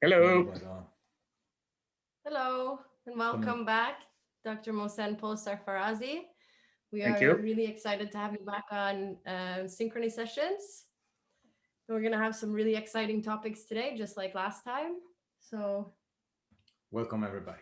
Hello. Hello, and welcome back, Dr. Mohsen Sarfarazi. We Thank are you. really excited to have you back on Synchronisessions. We're going to have some really exciting topics today, just like last time. So, welcome everybody.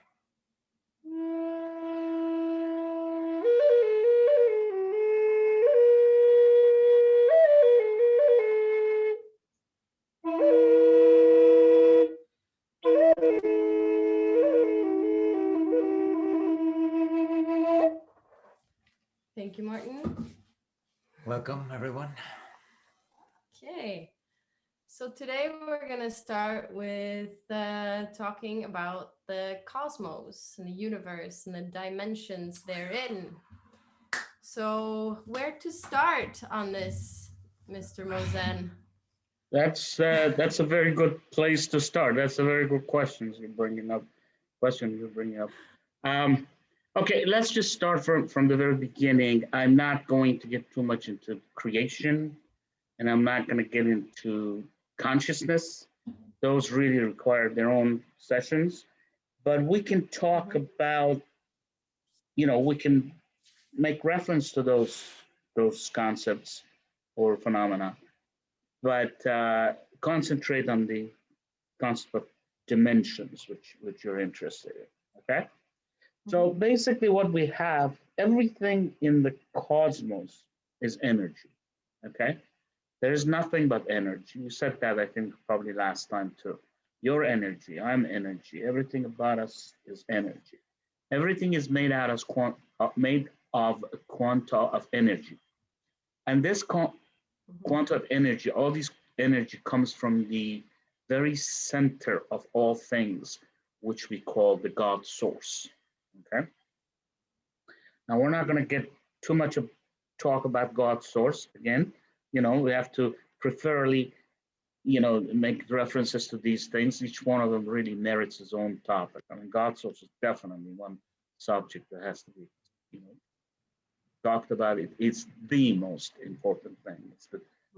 Thank you, Martin. Welcome, everyone. Okay. So today we're going to start with talking about the cosmos and the universe and the dimensions therein. So where to start on this, Mr. Mohsen? That's a very good place to start. That's a very good question you're bringing up. Okay, let's just start from the very beginning. I'm not going to get too much into creation, and I'm not going to get into consciousness. Those really require their own sessions. But we can talk about, we can make reference to those concepts or phenomena, but concentrate on the concept of dimensions, which you're interested in. Okay. So basically, what we have, everything in the cosmos is energy. Okay. There is nothing but energy. You said that, I think, probably last time too. Your energy, I'm energy. Everything about us is energy. Everything is made out of quanta of energy, and this quanta of energy, all this energy comes from the very center of all things, which we call the God source. Okay. Now we're not going to get too much of talk about God source again. We have to preferably, make references to these things. Each one of them really merits its own topic. I mean, God source is definitely one subject that has to be, talked about. It's the most important thing. It's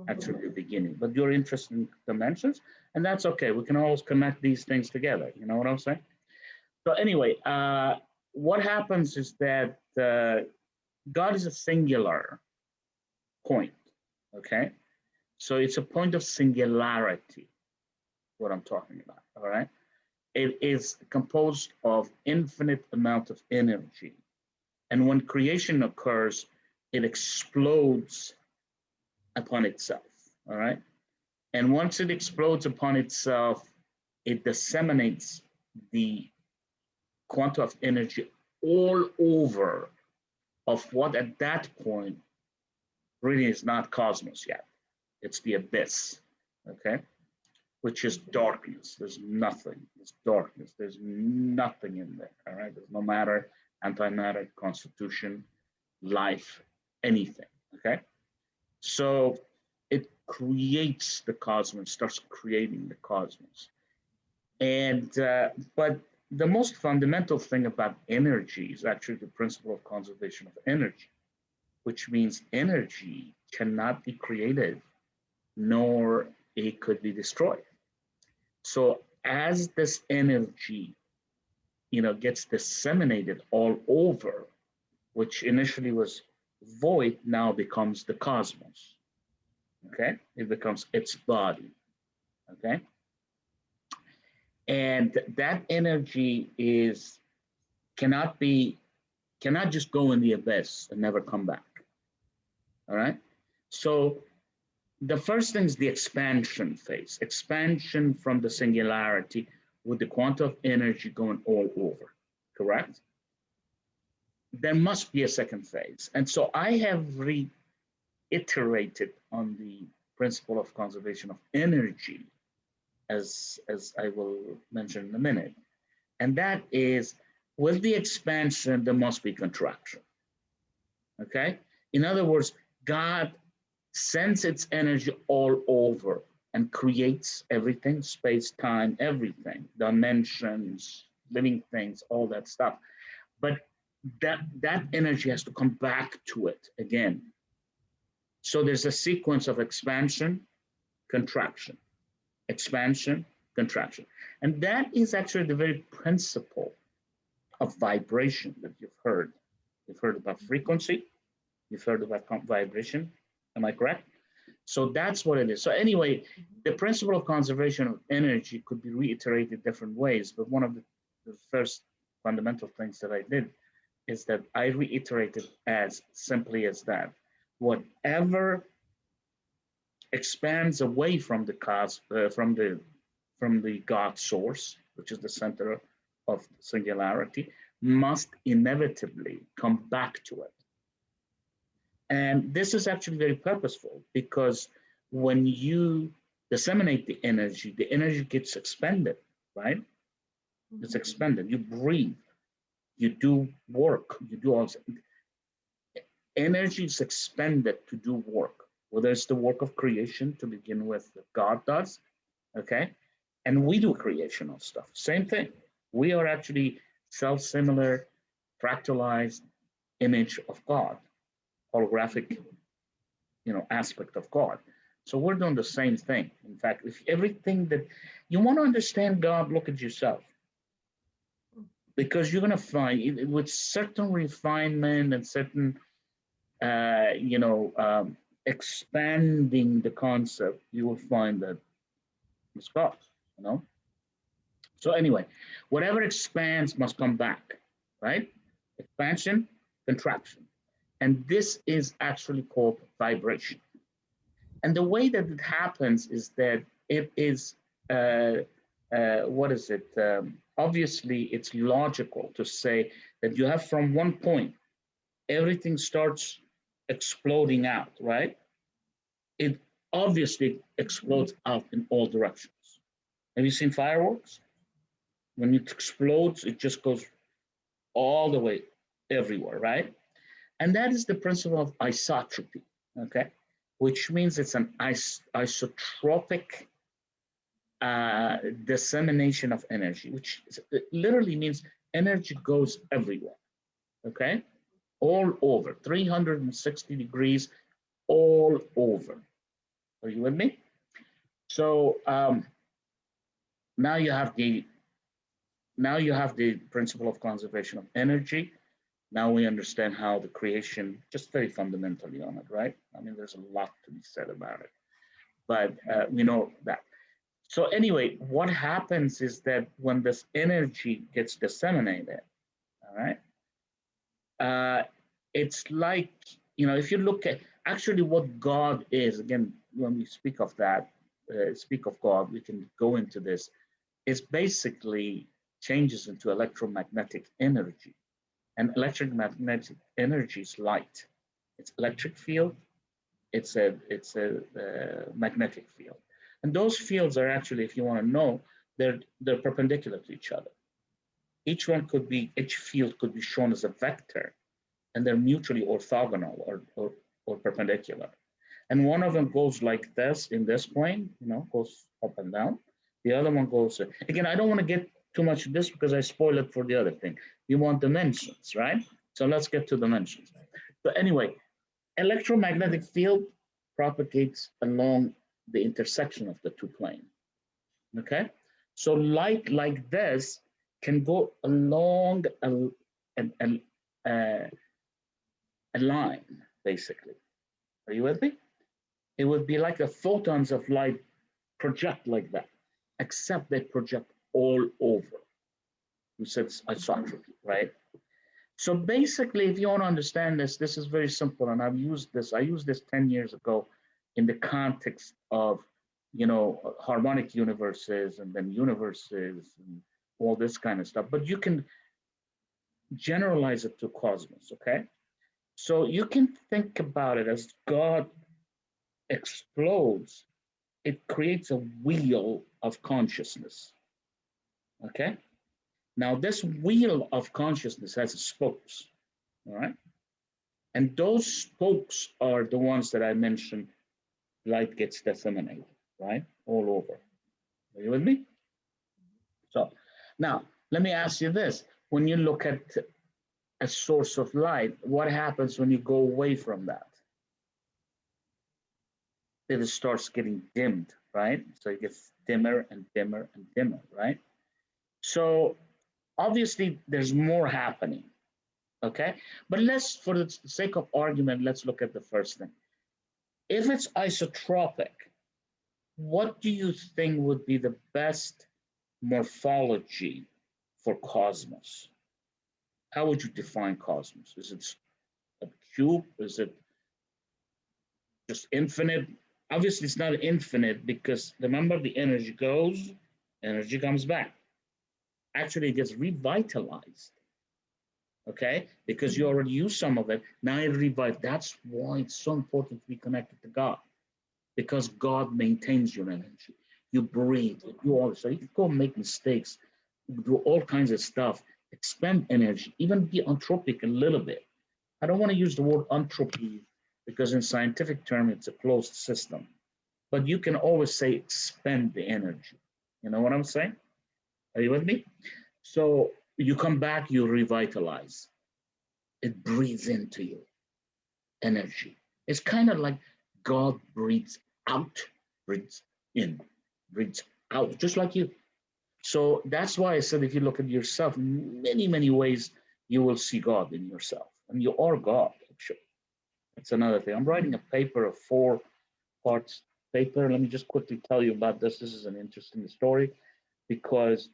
actually the beginning. But you're interested in dimensions, and that's okay. We can always connect these things together. You know what I'm saying? So anyway, what happens is that God is a singular point. Okay, so it's a point of singularity, what I'm talking about. All right, it is composed of infinite amount of energy, and when creation occurs, it explodes upon itself. All right, and once it explodes upon itself, it disseminates the quanta of energy all over of what at that point really is not cosmos yet. It's the abyss, okay? Which is darkness. There's nothing. It's darkness. There's nothing in there, all right? There's no matter, antimatter, constitution, life, anything, okay? So it creates the cosmos, starts creating the cosmos. And, but the most fundamental thing about energy is actually the principle of conservation of energy, which means energy cannot be created, nor it could be destroyed. So as this energy, gets disseminated all over, which initially was void, now becomes the cosmos. Okay, it becomes its body. Okay, and that energy cannot just go in the abyss and never come back. All right. So the first thing is the expansion phase, expansion from the singularity with the quanta of energy going all over, correct? There must be a second phase. And so I have reiterated on the principle of conservation of energy, as I will mention in a minute. And that is, with the expansion, there must be contraction. Okay? In other words, God sends its energy all over and creates everything, space, time, everything, dimensions, living things, all that stuff. But that energy has to come back to it again. So there's a sequence of expansion, contraction, expansion, contraction. And that is actually the very principle of vibration that you've heard. You've heard about frequency, you've heard about vibration. Am I correct? So that's what it is. So anyway, the principle of conservation of energy could be reiterated different ways, but one of the first fundamental things that I did is that I reiterated as simply as that. Whatever expands away from the from the God source, which is the center of singularity, must inevitably come back to it. And this is actually very purposeful, because when you disseminate the energy gets expended, right? It's expended. You breathe, you do work, you do all. Energy is expended to do work, whether it's the work of creation to begin with that God does, okay? And we do creational stuff. Same thing. We are actually self-similar, fractalized image of God, holographic, aspect of God. So we're doing the same thing. In fact, if everything that you want to understand God, look at yourself, because you're going to find with certain refinement and certain, expanding the concept, you will find that it's God, So anyway, whatever expands must come back, right? Expansion, contraction. And this is actually called vibration. And the way that it happens is that it is, obviously, it's logical to say that you have from one point, everything starts exploding out, right? It obviously explodes out in all directions. Have you seen fireworks? When it explodes, it just goes all the way everywhere, right? And that is the principle of isotropy, okay? Which means it's an isotropic dissemination of energy, which literally means energy goes everywhere, okay? All over, 360 degrees, all over. Are you with me? So now you have the principle of conservation of energy. Now we understand how the creation, just very fundamentally on it, right? I mean, there's a lot to be said about it, but we know that. So anyway, what happens is that when this energy gets disseminated, all right, it's like, if you look at actually what God is, again, when we speak of that, speak of God, we can go into this, it's basically changes into electromagnetic energy. And electromagnetic energy is light. It's electric field, it's a magnetic field. And those fields are actually, if you want to know, they're perpendicular to each other. Each field could be shown as a vector, and they're mutually orthogonal or perpendicular. And one of them goes like this in this plane, goes up and down. The other one goes, again, I don't want to get too much of this because I spoil it for the other thing. You want dimensions, right? So let's get to dimensions. So anyway, electromagnetic field propagates along the intersection of the two planes, okay? So light like this can go along a line, basically. Are you with me? It would be like the photons of light project like that, except they project all over. We said isotropy, right? So basically, if you want to understand this, this is very simple, and I used this 10 years ago in the context of, harmonic universes and then universes and all this kind of stuff. But you can generalize it to cosmos, okay? So you can think about it as God explodes, it creates a wheel of consciousness, okay? Now, this wheel of consciousness has spokes, all right? And those spokes are the ones that I mentioned, light gets disseminated, right? All over. Are you with me? So now, let me ask you this. When you look at a source of light, what happens when you go away from that? it starts getting dimmed, right? So it gets dimmer and dimmer and dimmer, right? So obviously there's more happening, okay? But let's, for the sake of argument, let's look at the first thing. If it's isotropic, what do you think would be the best morphology for cosmos? How would you define cosmos? Is it a cube? Is it just infinite? Obviously, it's not infinite because remember the energy goes, energy comes back. Actually, it gets revitalized, okay? Because you already used some of it. Now it revives. That's why it's so important to be connected to God, because God maintains your energy. You breathe, you do all this. So you can go make mistakes, do all kinds of stuff, expend energy, even be entropic a little bit. I don't want to use the word entropy because in scientific term, it's a closed system. But you can always say expend the energy. You know what I'm saying? Are you with me? So you come back, you revitalize. It breathes into you, energy. It's kind of like God breathes out, breathes in, breathes out, just like you. So that's why I said if you look at yourself, many, many ways you will see God in yourself. And you are God, actually. That's another thing. I'm writing a paper, a 4 parts paper. Let me just quickly tell you about this. This is an interesting story because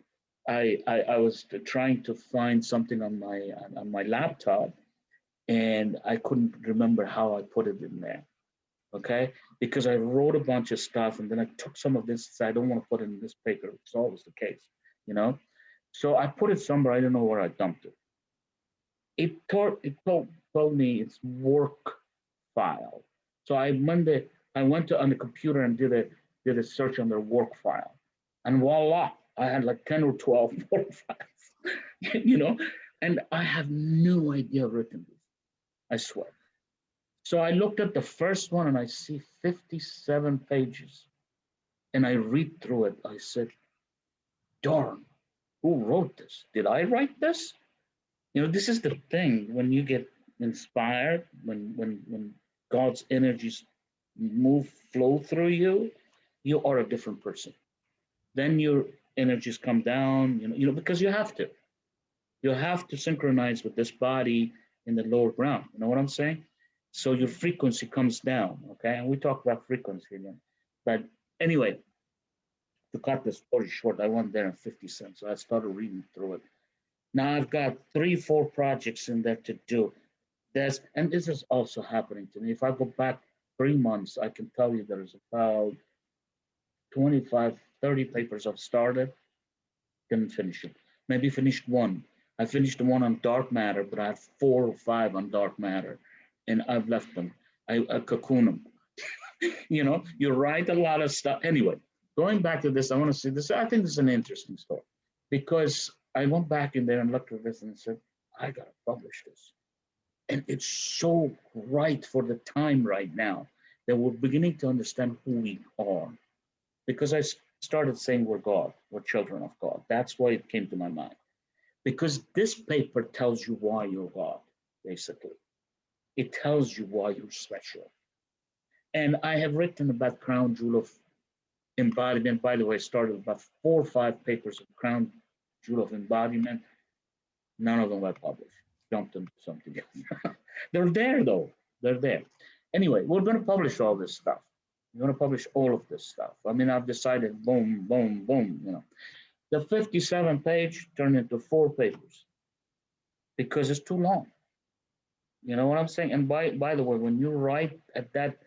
I was trying to find something on my laptop and I couldn't remember how I put it in there. Okay, because I wrote a bunch of stuff and then I took some of this. I don't want to put it in this paper. It's always the case, you know. So I put it somewhere. I don't know where I dumped it. It told me it's work file. So I went to on the computer and did a search on their work file, and voila, I had like 10 or 12 work files, you know, and I have no idea I've written this. I swear. So I looked at the first one and I see 57 pages, and I read through it. I said, "Darn, who wrote this? Did I write this?" You know, this is the thing when you get inspired, when God's energies flow through you, you are a different person. Then your energies come down, because you have to synchronize with this body in the lower ground. You know what I'm saying? So your frequency comes down, okay? And we talk about frequency again. But anyway, to cut the story short, I went there in 50 cents. So I started reading through it. Now I've got 3, 4 projects in there to do. And this is also happening to me. If I go back 3 months, I can tell you there's about 25, 30 papers I've started, didn't finish it. Maybe finished one. I finished the one on dark matter, but I have 4 or 5 on dark matter, and I've left them. I cocoon them. You write a lot of stuff. Anyway, going back to this, I want to say this. I think this is an interesting story because I went back in there and looked at this and said, I got to publish this. And it's so right for the time right now that we're beginning to understand who we are. Because I started saying we're God, we're children of God. That's why it came to my mind. Because this paper tells you why you're God, basically. It tells you why you're special. And I have written about crown jewel of embodiment. By the way, I started about 4 or 5 papers of crown jewel of embodiment. None of them were published. Jumped into something else. They're there though. They're there. Anyway, we're going to publish all this stuff. We're going to publish all of this stuff. I mean, I've decided, boom, boom, boom. The 57 page turned into 4 papers because it's too long. You know what I'm saying? And by the way, when you write at that,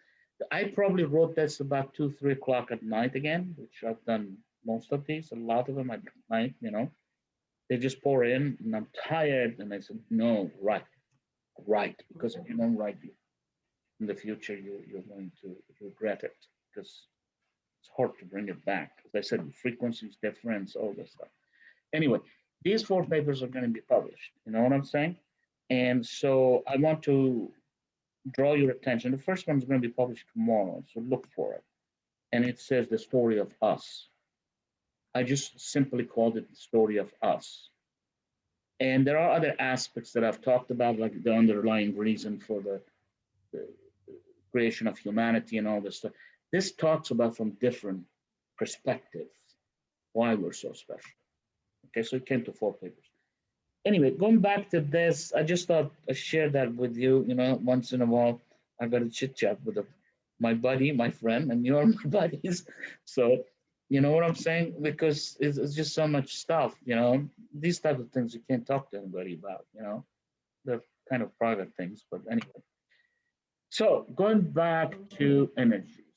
I probably wrote this about 2, 3 o'clock at night again, which I've done most of these, a lot of them at night, They just pour in and I'm tired. And I said, no, write. Because if you don't write in the future, you're going to regret it because it's hard to bring it back. As I said, frequencies, difference, all this stuff. Anyway, these 4 papers are going to be published. You know what I'm saying? And so I want to draw your attention. The first one is going to be published tomorrow, so look for it. And it says the story of us. I just simply called it the story of us. And there are other aspects that I've talked about, like the underlying reason for the creation of humanity and all this stuff. this talks about from different perspectives why we're so special. Okay, so it came to 4 papers. Anyway, going back to this, I just thought I'd share that with you. You know, once in a while, I got to chit chat with my buddy, my friend, and you're my buddies. So, you know what I'm saying? Because it's just so much stuff, you know, these type of things you can't talk to anybody about, you know, they're kind of private things, but anyway. So going back to energies,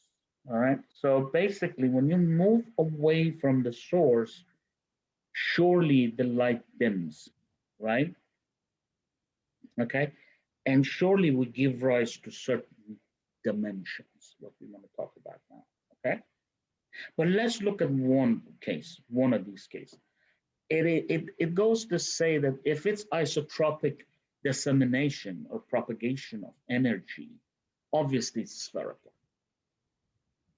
all right? So basically, when you move away from the source, surely the light dims, right? Okay, and surely we give rise to certain dimensions, what we want to talk about now, okay? But let's look at one case, one of these cases. It goes to say that if it's isotropic dissemination or propagation of energy, obviously it's spherical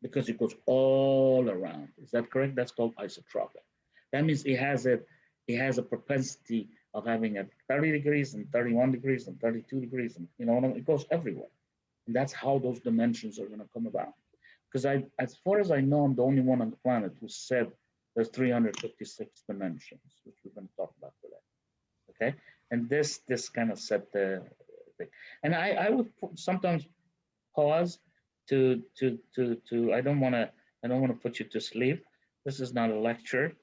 because it goes all around. Is that correct? That's called isotropic. That means it has a propensity of having at 30 degrees and 31 degrees and 32 degrees, and you know, it goes everywhere. And that's how those dimensions are going to come about. Because as far as I know, I'm the only one on the planet who said there's 356 dimensions, which we're going to talk about today. Okay, and this kind of set the thing. And I would sometimes pause to I don't want to put you to sleep. This is not a lecture.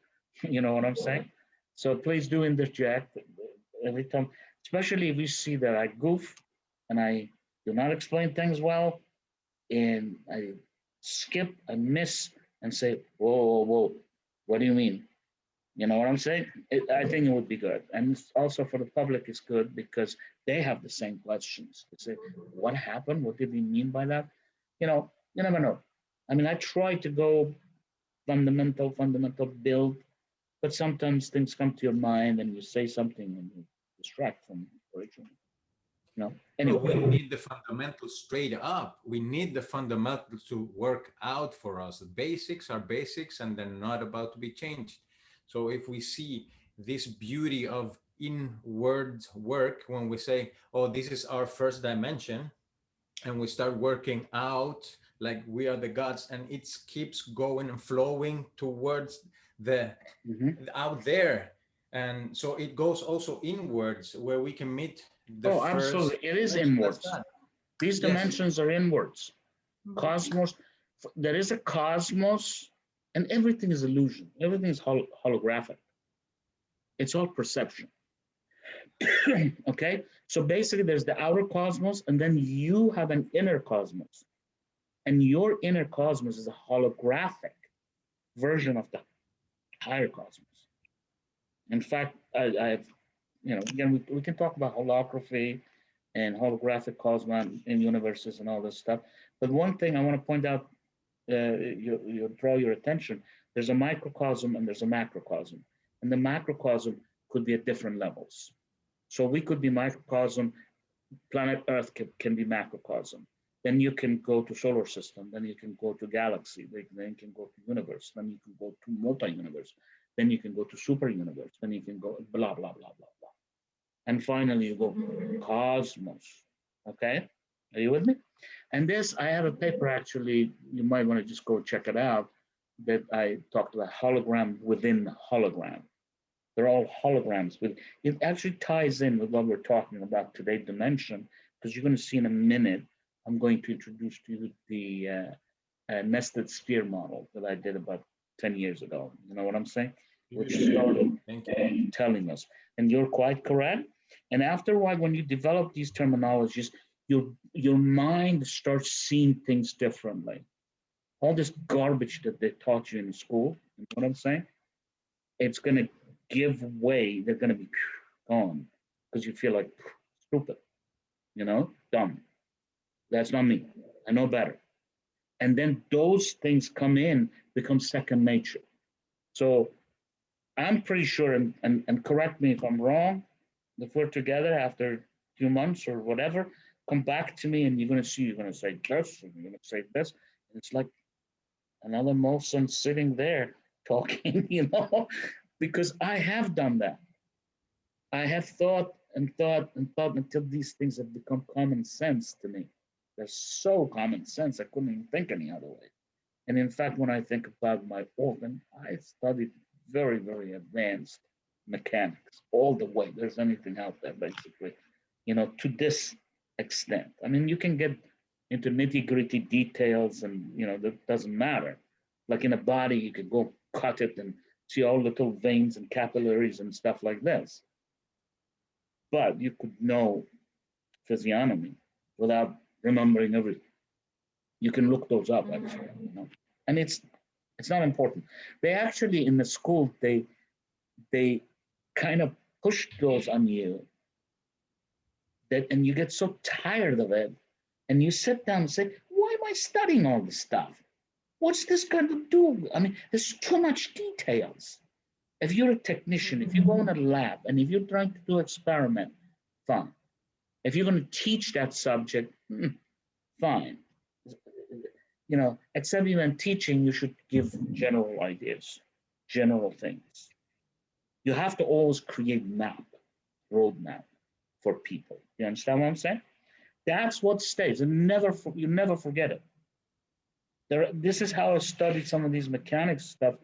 You know what I'm saying? So please do interject every time, especially if you see that I goof and I do not explain things well, and I skip, I miss, and say, whoa, what do you mean? You know what I'm saying? I think it would be good. And also for the public, it's good because they have the same questions. They say, what happened? What did we mean by that? You know, you never know. I mean, I try to go fundamental build, but sometimes things come to your mind and you say something and you distract from original. No. Anyway. We need the fundamentals straight up. We need the fundamentals to work out for us. The basics are basics and they're not about to be changed. So if we see this beauty of inwards work, when we say, oh, this is our first dimension, and we start working out like we are the gods, and it keeps going and flowing towards the out there. And so it goes also inwards where we can meet the absolutely. It is inwards. These dimensions are inwards. Cosmos, there is a cosmos, and everything is illusion. Everything is holographic. It's all perception. Okay? So basically, there's the outer cosmos, and then you have an inner cosmos. And your inner cosmos is a holographic version of the higher cosmos. In fact, I've, you know, again, we can talk about holography and holographic cosmos in universes and all this stuff. But one thing I want to point out, you draw your attention, there's a microcosm and there's a macrocosm. And the macrocosm could be at different levels. So we could be microcosm, planet Earth can be macrocosm. Then you can go to solar system, then you can go to galaxy, then you can go to universe, then you can go to multi-universe, then you can go to super universe, then you can go blah, blah, blah, blah, blah. And finally you go cosmos, okay? Are you with me? And this, I have a paper actually, you might want to just go check it out, that I talked about hologram within hologram. They're all holograms. It actually ties in with what we're talking about today, dimension, because you're going to see in a minute, I'm going to introduce to you the nested sphere model that I did about 10 years ago. You know what I'm saying? Which started telling us. And you're quite correct. And after a while, when you develop these terminologies, your mind starts seeing things differently. All this garbage that they taught you in school, you know what I'm saying? It's going to give way. They're going to be gone because you feel like stupid, you know, dumb. That's not me. I know better. And then those things come in, become second nature. So I'm pretty sure, and correct me if I'm wrong, if we're together after a few months or whatever, come back to me and you're going to see, you're going to say this, and you're going to say this. And it's like another Mohsen sitting there talking, you know, because I have done that. I have thought until these things have become common sense to me. They're so common sense, I couldn't even think any other way. And in fact, when I think about my organ, I studied very, very advanced mechanics all the way. There's anything out there, basically, to this extent. I mean, you can get into nitty-gritty details and, that doesn't matter. Like in a body, you could go cut it and see all little veins and capillaries and stuff like this. But you could know physiognomy without remembering everything. You can look those up, actually, and it's not important. They actually, in the school, they kind of push those on you, and you get so tired of it, and you sit down and say, why am I studying all this stuff? What's this going to do? I mean, there's too much details. If you're a technician, if you go in a lab, and if you're trying to do experiment, fine. If you're going to teach that subject, fine. Except when teaching, you should give general ideas, general things. You have to always create roadmap for people. You understand what I'm saying? That's what stays, and you never forget it. This is how I studied some of these mechanics stuff.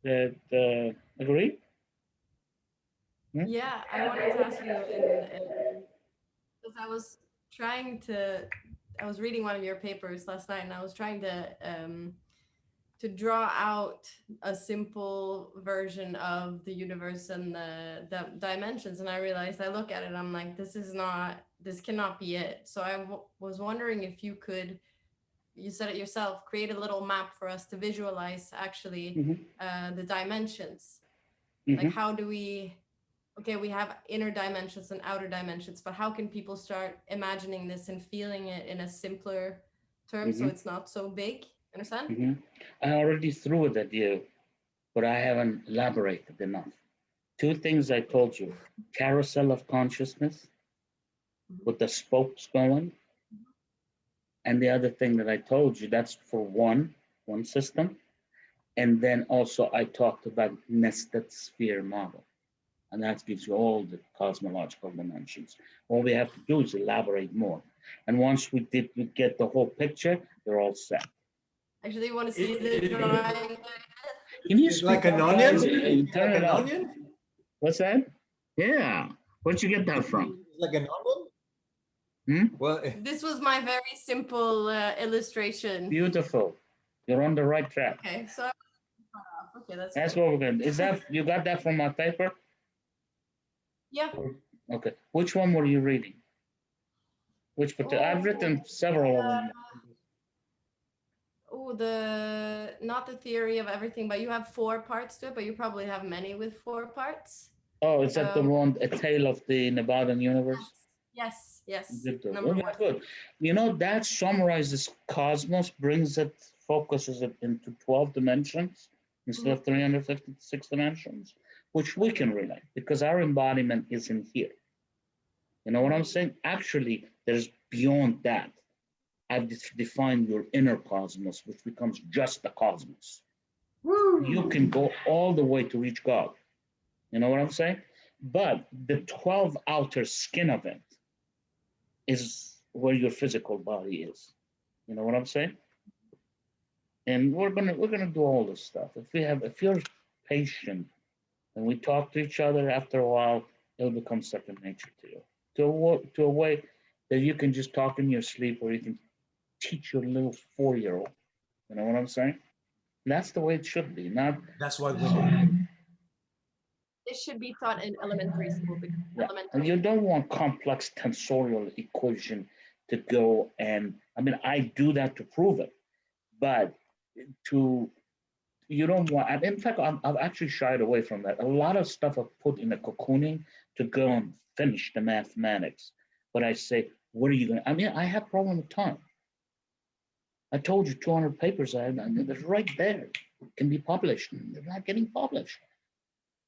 Agree? Yeah, I wanted to ask you, because I was reading one of your papers last night, and I was trying to draw out a simple version of the universe and the dimensions, and I realized, I look at it, I'm like, this cannot be it. So I was wondering if you could, you said it yourself, create a little map for us to visualize actually the dimensions. Like, how do we have inner dimensions and outer dimensions, but how can people start imagining this and feeling it in a simpler term, so it's not so big? Understand? I already threw it at you, but I haven't elaborated enough. Two things I told you: carousel of consciousness with the spokes going, and the other thing that I told you, that's for one system. And then also I talked about nested sphere model, and that gives you all the cosmological dimensions. All we have to do is elaborate more, and once we get the whole picture, they're all set. Actually, you want to see the drawing? It's like an onion? Like an onion? What's that? Yeah. Where'd you get that from? Like an onion? Well, this was my very simple illustration. Beautiful. You're on the right track. Okay, so okay, that's what we're going to. Is that, you got that from my paper? Yeah. Okay. Which one were you reading? Which particular? I've written several of them. Not the theory of everything, but you have 4 parts to it, but you probably have many with 4 parts. Oh, is that the one, A Tale of the Nebadan Universe? Yes. Good. That summarizes cosmos, focuses it into 12 dimensions instead of 356 dimensions, which we can relate because our embodiment is in here. You know what I'm saying? Actually, there's beyond that. I've defined your inner cosmos, which becomes just the cosmos. Woo! You can go all the way to reach God. You know what I'm saying? But the 12 outer skin of it is where your physical body is. You know what I'm saying? And we're gonna do all this stuff. If you're patient and we talk to each other, after a while, it'll become second nature to you. To a way that you can just talk in your sleep, or you can teach your little 4-year-old. You know what I'm saying? And that's the way it should be. Not. That's what we need. It should be taught in elementary school. Yeah. And you don't want complex tensorial equation to go and, I mean, I do that to prove it, but you don't want, in fact, I've actually shied away from that. A lot of stuff I've put in the cocooning to go and finish the mathematics. But I say, what are you going to, I mean, I have problem with time. I told you 200 papers I have, and they're right there. Can be published, and they're not getting published.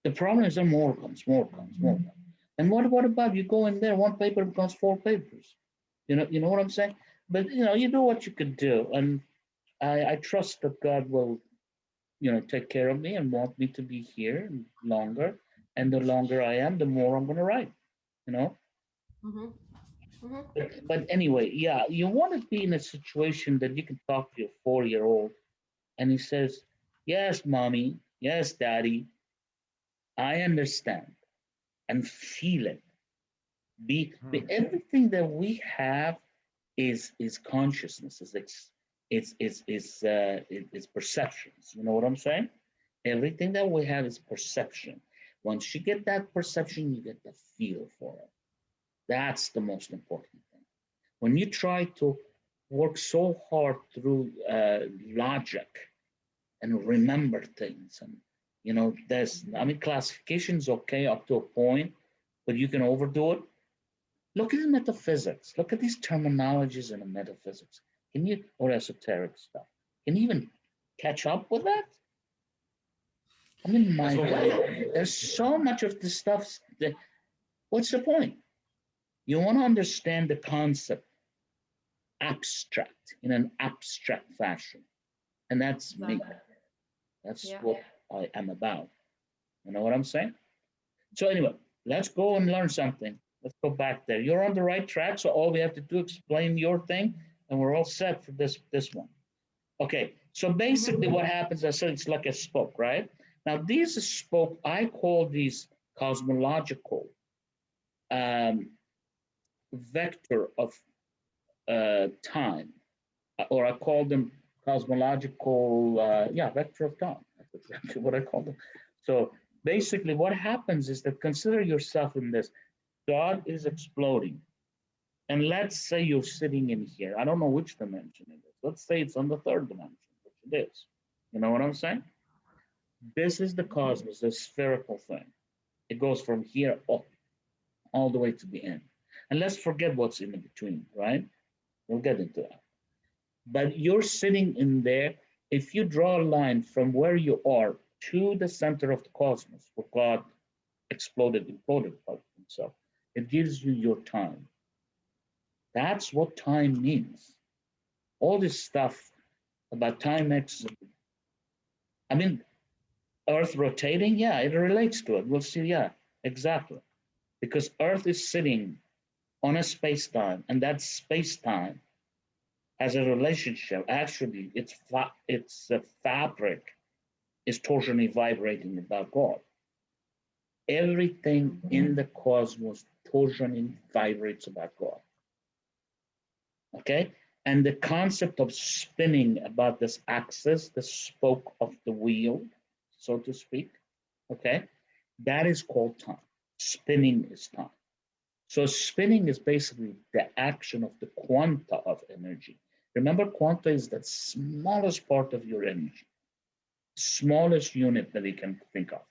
The problem is that more comes. And what about you go in there, one paper becomes 4 papers? You know what I'm saying? But you do what you could do, and I trust that God will, take care of me and want me to be here longer. And the longer I am, the more I'm going to write. But anyway, yeah, you want to be in a situation that you can talk to your 4-year-old and he says, yes, mommy, yes, daddy, I understand and feel it. Everything that we have is consciousness, is perceptions. You know what I'm saying? Everything that we have is perception. Once you get that perception, you get the feel for it. That's the most important thing. When you try to work so hard through logic and remember things, and classification is okay up to a point, but you can overdo it. Look at the metaphysics. Look at these terminologies in the metaphysics. Or esoteric stuff? Can you even catch up with that? I mean, my God, there's so much of this stuff. What's the point? You want to understand the concept abstract, in an abstract fashion. And that's me. That's what I am about. You know what I'm saying? So anyway, let's go and learn something. Let's go back there. You're on the right track, so all we have to do is explain your thing, and we're all set for this one. Okay, so basically what happens, I said it's like a spoke, right? Now these spoke, I call these cosmological vector of time, or I call them cosmological, vector of time. That's exactly what I call them. So basically what happens is that, consider yourself in this. God is exploding. And let's say you're sitting in here. I don't know which dimension it is. Let's say it's on the third dimension, which it is. You know what I'm saying? This is the cosmos, the spherical thing. It goes from here up, all the way to the end. And let's forget what's in between, right? We'll get into that. But you're sitting in there. If you draw a line from where you are to the center of the cosmos, where God imploded by himself, it gives you your time. That's what time means. All this stuff about time X, I mean, Earth rotating, yeah, it relates to it. We'll see, yeah, exactly. Because Earth is sitting on a space-time, and that space-time has a relationship. Actually, its fabric is torsionally vibrating about God. Everything in the cosmos torsionally vibrates about God. Okay? And the concept of spinning about this axis, the spoke of the wheel, so to speak, okay? That is called time. Spinning is time. So spinning is basically the action of the quanta of energy. Remember, quanta is the smallest part of your energy, smallest unit that you can think of.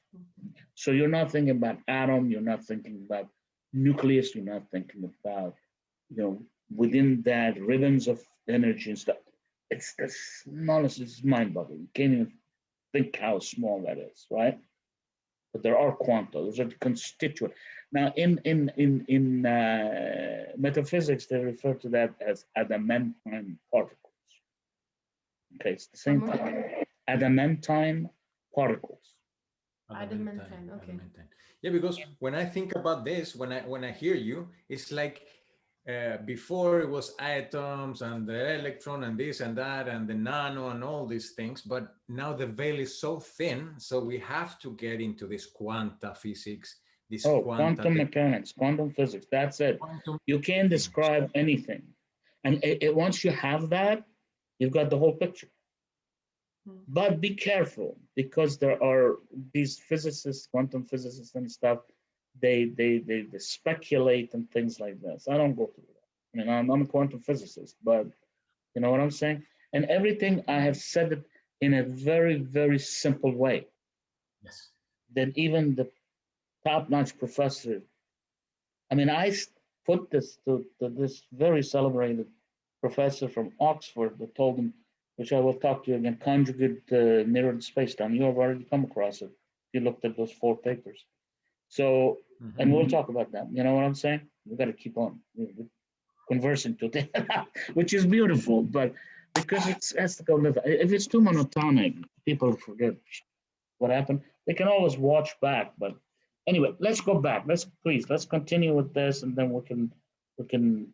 So you're not thinking about atom, you're not thinking about nucleus, you're not thinking about, within that ribbons of energy and stuff. It's the smallest, it's mind-boggling. You can't even think how small that is, right? But there are quanta, those are the constituent. Now, in metaphysics, they refer to that as adamantine particles. Okay, it's the same thing. Adamantine particles. Adamantine, okay. Yeah, because when I think about this, when I hear you, it's like before it was atoms and the electron and this and that and the nano and all these things, but now the veil is so thin, so we have to get into this quanta physics, this quantum mechanics, quantum physics, that's it. You can't describe anything. And once you have that, you've got the whole picture. But be careful, because there are these physicists, quantum physicists and stuff, they speculate and things like this. I don't go through that. I mean, I'm a quantum physicist, but you know what I'm saying? And everything I have said it in a very, very simple way. Yes. That even the top-notch professor, I mean, I put this to this very celebrated professor from Oxford that told him, which I will talk to you again, conjugate mirrored space-time. You have already come across it. You looked at those 4 papers. So, and we'll talk about that. You know what I'm saying? We've got to keep on conversing today, which is beautiful, but because it has to go live. If it's too monotonic, people forget what happened. They can always watch back, but anyway, let's go back. Let's continue with this, and then we can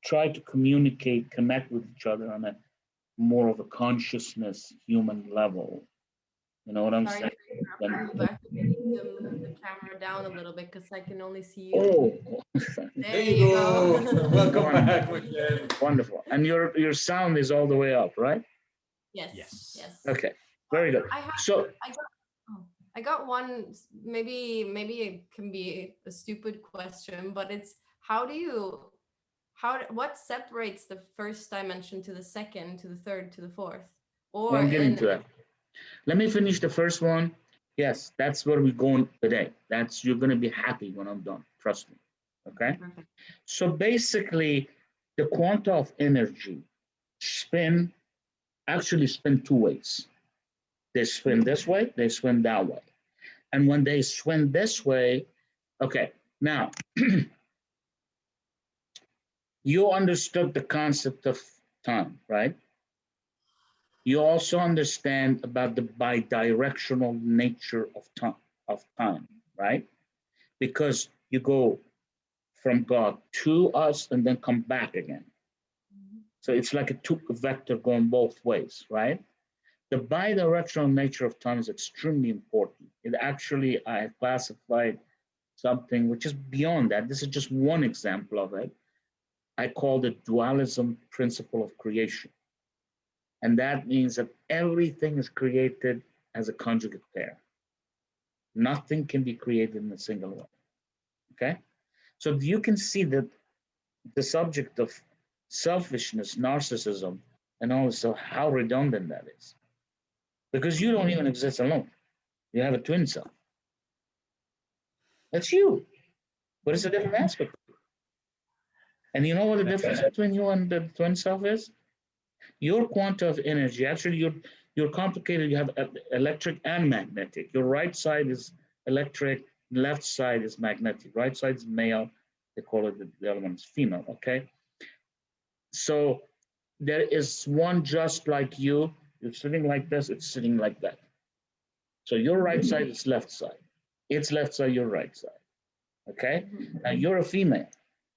try to communicate, connect with each other on a more of a consciousness human level. You know what I'm Sorry saying? to interrupt you, but I need to move the camera down a little bit because I can only see you. Oh, There you go. Welcome back, Michelle. wonderful. And your sound is all the way up, right? Yes. Yes. Yes. Okay, very good. I got one. Maybe it can be a stupid question, but it's what separates the first dimension to the second, to the third, to the fourth? Or Well, I'm getting to that. Let me finish the first one. Yes, that's where we're going today. You're going to be happy when I'm done. Trust me. Okay. Perfect. So basically, the quanta of energy actually spin two ways. They spin this way, they spin that way. And when they swim this way, okay, now you understood the concept of time, right? You also understand about the bidirectional nature of time, right? Because you go from God to us and then come back again. So it's like a vector going both ways, right? The bidirectional nature of time is extremely important. It actually, I have classified something which is beyond that. This is just one example of it. I call the dualism principle of creation. And that means that everything is created as a conjugate pair. Nothing can be created in a single way. Okay? So you can see that the subject of selfishness, narcissism, and also how redundant that is. Because you don't even exist alone. You have a twin self. That's you. But it's a different aspect. And you know what the difference between you and the twin self is? Your quanta of energy, actually you're complicated. You have electric and magnetic. Your right side is electric, left side is magnetic. Right side is male, they call it the other one is female, okay? So there is one just like you. You're sitting like this, it's sitting like that. So your right side is left side. It's left side, your right side. Okay? Now you're a female,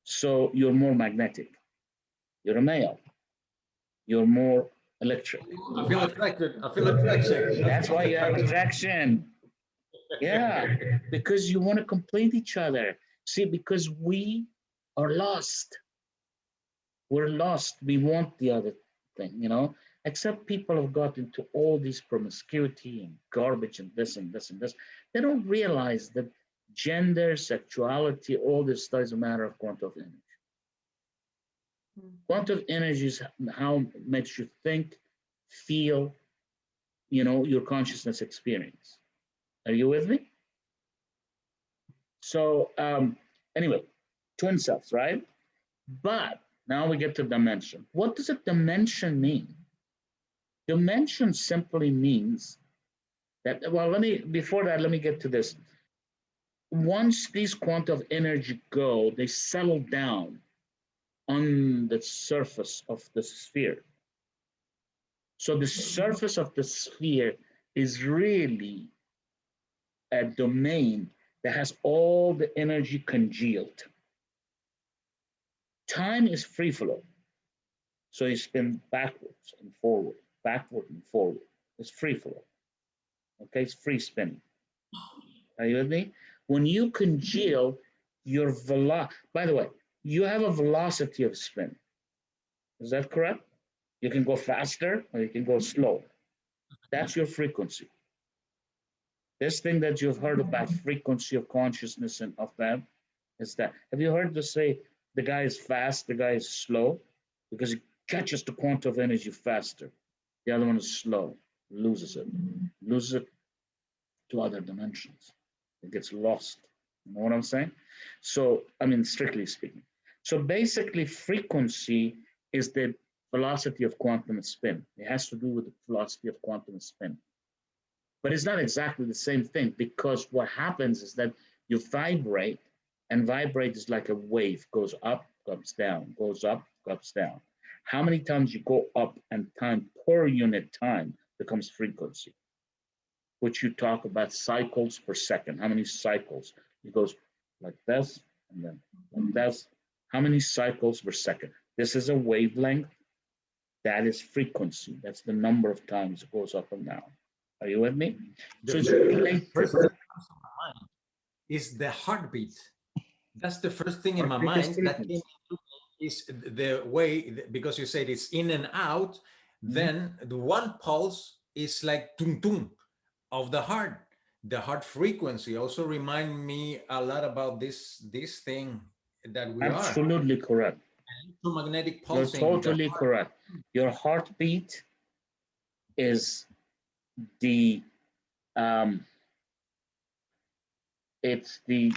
so you're more magnetic. You're a male. You're more electric. I feel attracted. I feel attraction. That's why you have attraction. Yeah, because you want to complete each other. See, because we are lost. We're lost. We want the other thing, you know. Except people have got into all this promiscuity and garbage and this and this and this. They don't realize that gender, sexuality, all this stuff is a matter of quantum energy. Quantum energy is how it makes you think, feel, you know, your consciousness experience. Are you with me? So anyway, twin selves, right? But now we get to dimension. What does a dimension mean? Dimension simply means that, well, before that, let me get to this. Once these quanta of energy go, they settle down on the surface of the sphere. So the surface of the sphere is really a domain that has all the energy congealed. Time is free flow. So you spin backwards and forward, backward and forward. It's free flow. Okay, it's free spinning. Are you with me? When you congeal your by the way, you have a velocity of spin. Is that correct? You can go faster or you can go slow. That's your frequency. This thing that you've heard about frequency of consciousness and of that is that. Have you heard to say the guy is fast, the guy is slow? Because he catches the quantum of energy faster. The other one is slow, loses it to other dimensions. It gets lost. You know what I'm saying? So, I mean, strictly speaking. So basically, frequency is the velocity of quantum spin. It has to do with the velocity of quantum spin. But it's not exactly the same thing, because what happens is that you vibrate, and vibrate is like a wave, goes up, comes down, goes up, comes down. How many times you go up and time per unit time becomes frequency, which you talk about cycles per second. How many cycles? It goes like this and then like this. How many cycles per second? This is a wavelength. That is frequency. That's the number of times it goes up and down. Are you with me? So it's related. First thing that comes to my mind is the heartbeat. That's the first thing in my mind that came into me, is the way, because you said it's in and out, then the one pulse is like tung tung of the heart. The heart frequency also remind me a lot about this thing that we Absolutely correct. Electromagnetic You're pulsing. totally correct. Your heartbeat is the it's the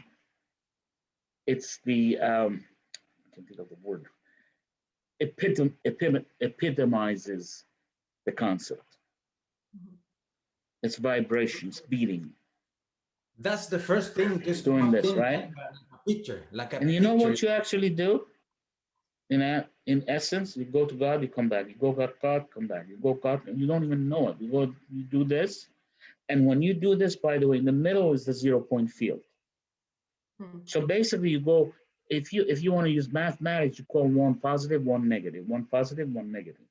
I can't think of the word. Epitomizes the concept. It's vibrations, beating. That's the first thing. Just doing this, right? Like a picture, like a. And you know what you actually do? In essence, you go to God, you come back. You go to God, come back. You go God, and you don't even know it. You do this, and when you do this, by the way, in the middle is the 0-point field. So basically, you go. If you want to use mathematics, you call one positive, one negative, one positive, one negative.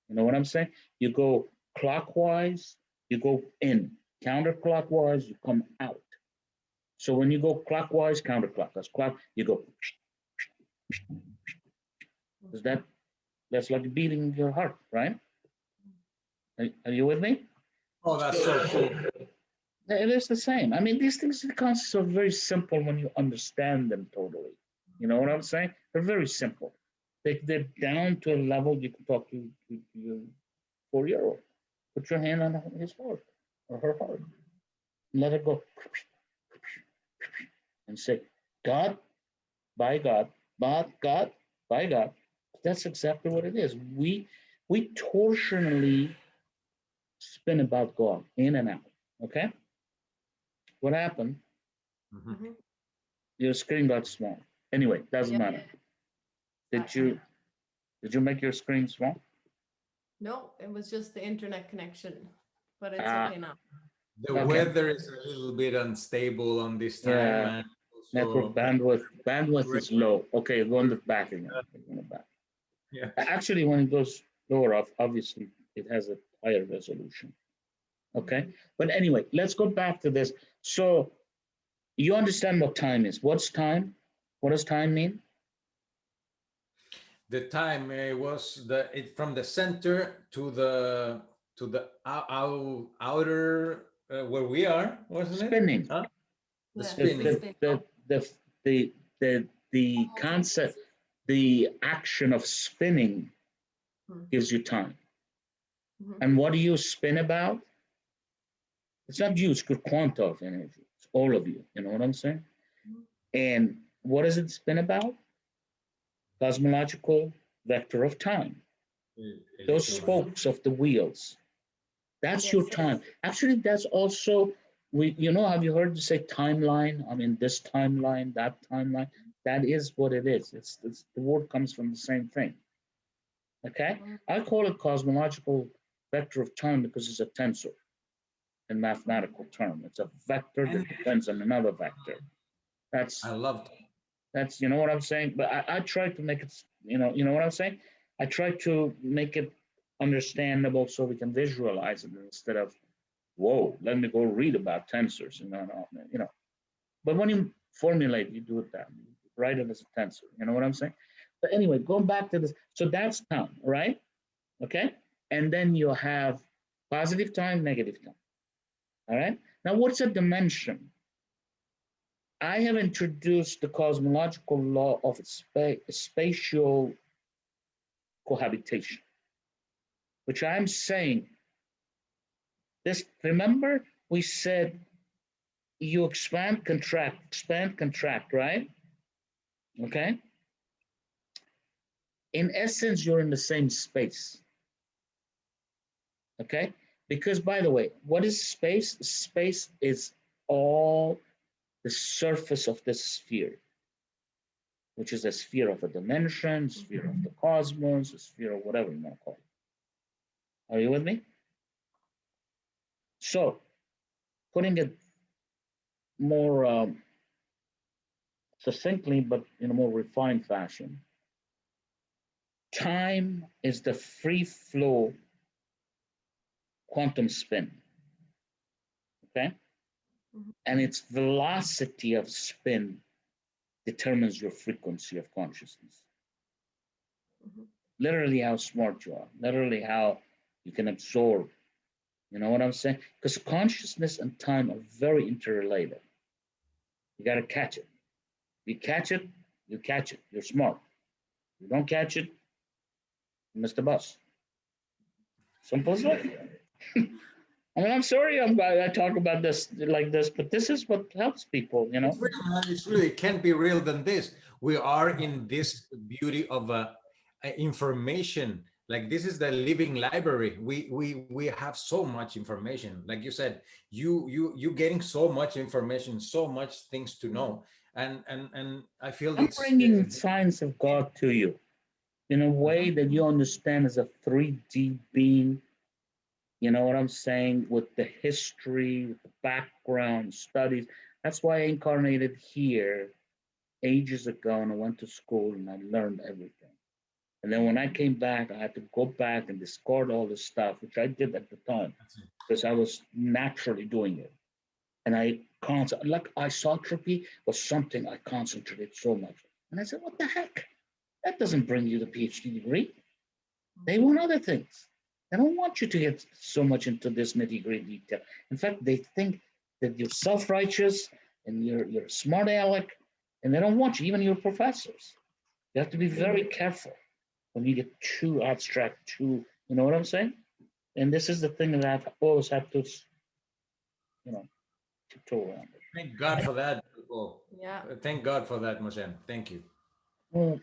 You know what I'm saying? You go clockwise, you go in. Counterclockwise, you come out. So when you go clockwise, counterclockwise, you go. Is that's like beating your heart, right? Are you with me? Oh, that's so cool. It is the same. I mean, these things, the concepts are very simple when you understand them totally. You know what I'm saying? They're very simple. They're down to a level you can talk to your 4-year-old. Put your hand on his heart or her heart. Let it go. And say, God, by God, God, by God. That's exactly what it is. We torsionally spin about God in and out. Okay? What happened? Your screen got small. Anyway, doesn't matter. Did you make your screen small? No, it was just the internet connection, but it's okay now. The weather is a little bit unstable on this time. Yeah. And network bandwidth is low. Okay, go on the back again. Yeah. Actually, when it goes lower off, obviously it has a higher resolution. Okay, but anyway, let's go back to this. So you understand what time is. What's time? What does time mean? The time was from the center to the outer where we are, wasn't spinning. It? Huh? The spinning. The concept, the action of spinning gives you time. And what do you spin about? It's not you, it's good quanta of energy. It's all of you. You know what I'm saying? And what does it spin about? Cosmological vector of time. Those spokes of the wheels. That's your time. Actually, that's also, have you heard to say timeline? I mean, this timeline, that timeline. That is what it is. It's the word comes from the same thing. Okay? I call it cosmological vector of time because it's a tensor in mathematical term. It's a vector that depends on another vector. I love that. That's, you know what I'm saying? But I try to make it, you know what I'm saying? I try to make it understandable so we can visualize it instead of, whoa, let me go read about tensors. But when you formulate, you do it that. You write it as a tensor. You know what I'm saying? But anyway, going back to this. So that's time, right? Okay? And then you have positive time, negative time. All right? Now, what's a dimension? I have introduced the cosmological law of spatial cohabitation, which I'm saying this. Remember, we said you expand, contract, right? Okay. In essence, you're in the same space. Okay. Because, by the way, what is space? Space is all the surface of this sphere, which is a sphere of a dimension, sphere of the cosmos, a sphere of whatever you want to call it. Are you with me? So, putting it more succinctly, but in a more refined fashion, time is the free flow quantum spin, okay? Mhm. And its velocity of spin determines your frequency of consciousness. Mhm. Literally how smart you are, literally how you can absorb. You know what I'm saying? Because consciousness and time are very interrelated. You got to catch it. You catch it, you catch it. You're smart. You don't catch it, you miss the bus. Simple as that. I mean, I'm sorry I talk about this like this, but this is what helps people, you know? It's real, man. It's really, it can't be real than this. We are in this beauty of information. Like this is the living library. We have so much information. Like you said, you getting so much information, so much things to know, and I feel I'm it's bringing science of God to you in a way Mhm. that you understand as a 3D being. You know what I'm saying? With the history, the background, studies. That's why I incarnated here ages ago and I went to school and I learned everything. And then when I came back, I had to go back and discard all this stuff, which I did at the time because I was naturally doing it. And like isotropy was something I concentrated so much. And I said, what the heck? That doesn't bring you the PhD degree. They want other things. They don't want you to get so much into this nitty gritty detail. In fact, they think that you're self righteous and you're a smart aleck, and they don't want you, even your professors. You have to be very careful when you get too abstract, you know what I'm saying? And this is the thing that I've always had to, you know, tiptoe around it. thank God for that. People. Yeah. Thank God for that, Mohsen. Thank you. Well,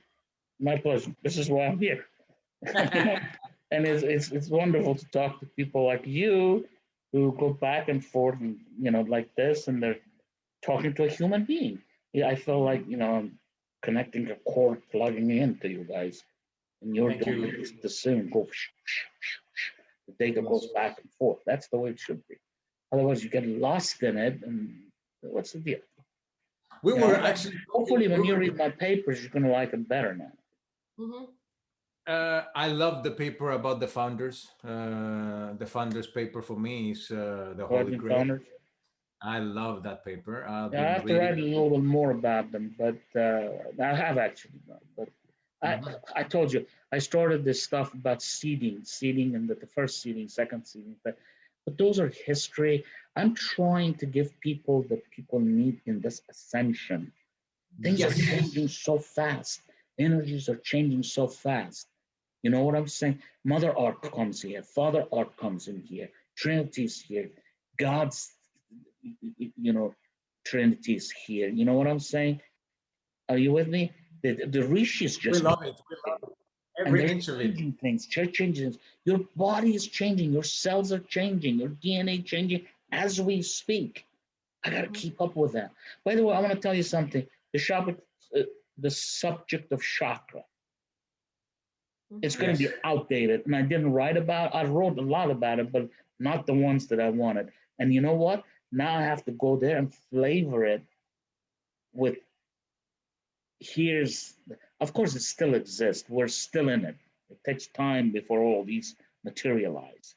my pleasure. This is why I'm here. You know, and it's wonderful to talk to people like you who go back and forth and like this, and they're talking to a human being. Yeah, I feel like I'm connecting a cord, plugging into you guys, and you're Thank doing you. the same. The data goes back and forth. That's the way it should be. Otherwise, you get lost in it, and what's the deal? We You know, were actually talking, hopefully, when you read my papers, you're gonna like it better now. Mhm. I love the paper about the founders. The founders paper for me is the Holy Guardian Grail. founders. I love that paper. I've Yeah, I been have to write reading. a little bit more about them, but I have actually done. But I, Mhm. I told you, I started this stuff about seeding, and the first seeding, second seeding, but those are history. I'm trying to give people that people need in this ascension. Things are Yes. changing so fast. Energies are changing so fast. You know what I'm saying? Mother Art comes here, Father Art comes in here, Trinity's here, God's, Trinity's here. You know what I'm saying? Are you with me? The rishis We just love it. We love it. and Every they're inch of it. changing things. They're changing things. Your body is changing. Your cells are changing. Your DNA changing as we speak. I got to Mhm. keep up with that. By the way, I want to tell you something. Uh, the subject of chakra. It's Mhm. going to Yes. be outdated, and I didn't write about. I wrote a lot about it, but not the ones that I wanted. And you know what? Now I have to go there and flavor it with here's. Of course, it still exists. We're still in it. It takes time before all these materialize.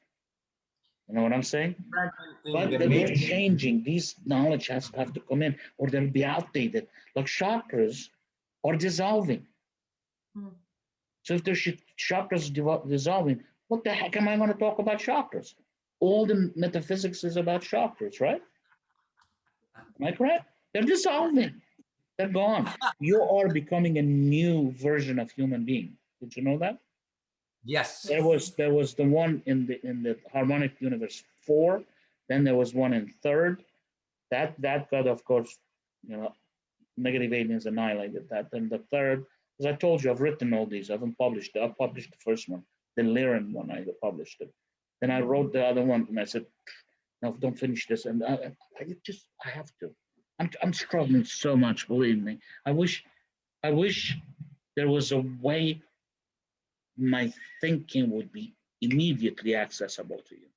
You know what I'm saying? Fragmenting But the they're matrix. changing. These knowledge has to have to come in, or they'll be outdated. Like chakras are dissolving. Mhm. So if there's chakras dissolving, what the heck am I going to talk about chakras? All the metaphysics is about chakras, right? Am I correct? They're dissolving. They're gone. You are becoming a new version of human being. Did you know that? Yes. There Yes. was there was the one in the harmonic universe 4, then there was one in third. That got, of course, you know, negative aliens annihilated that. Then the third, as I told you, I've written all these. I haven't published it. I published the first one, the Lyran one. I published it. Then I wrote the other one, and I said, "No, don't finish this." And I have to. I'm struggling so much. Believe me. I wish there was a way my thinking would be immediately accessible to you.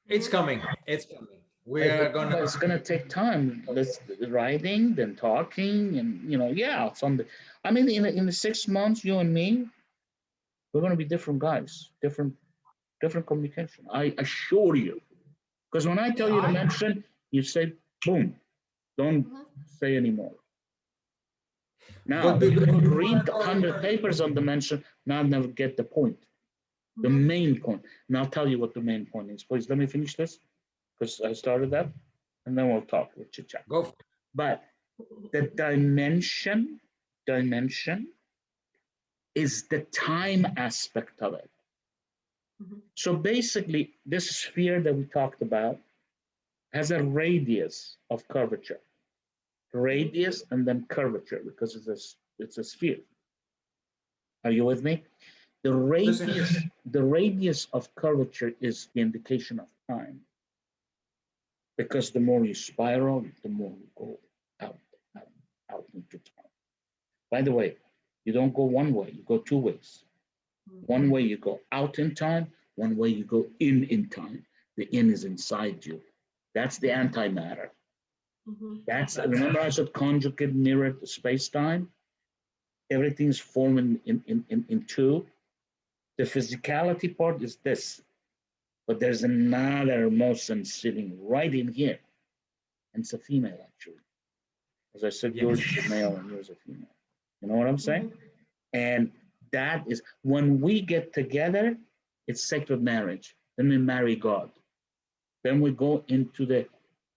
It's Mhm. coming. It's coming. We But are gonna. it's gonna take time. Let's writing, then talking, and yeah, I mean, in the 6 months, you and me. We're going to be different guys, different communication. I assure you. Because when I tell you dimension, you say, boom, don't say anymore. Now, But you could read 100 papers on dimension, now never get the point. The main point. And I'll tell you what the main point is. Please let me finish this, because I started that, and then we'll talk, we'll chit chat. go. But the dimension is the time aspect of it. So basically, this sphere that we talked about has a radius of curvature. Radius and then curvature, because it's a sphere. Are you with me? The radius of curvature is the indication of time. Because the more you spiral, the more you go out into time. By the way, you don't go one way, you go two ways. One way you go out in time, one way you go in time. The in is inside you. That's the antimatter. Remember I said conjugate mirrored space-time? Everything's formed in two. The physicality part is this, but there's another Mohsen sitting right in here. And it's a female, actually. As I said, yours is a male and yours a female. You know what I'm saying? And that is, when we get together, it's sacred marriage. Then we marry God. Then we go into the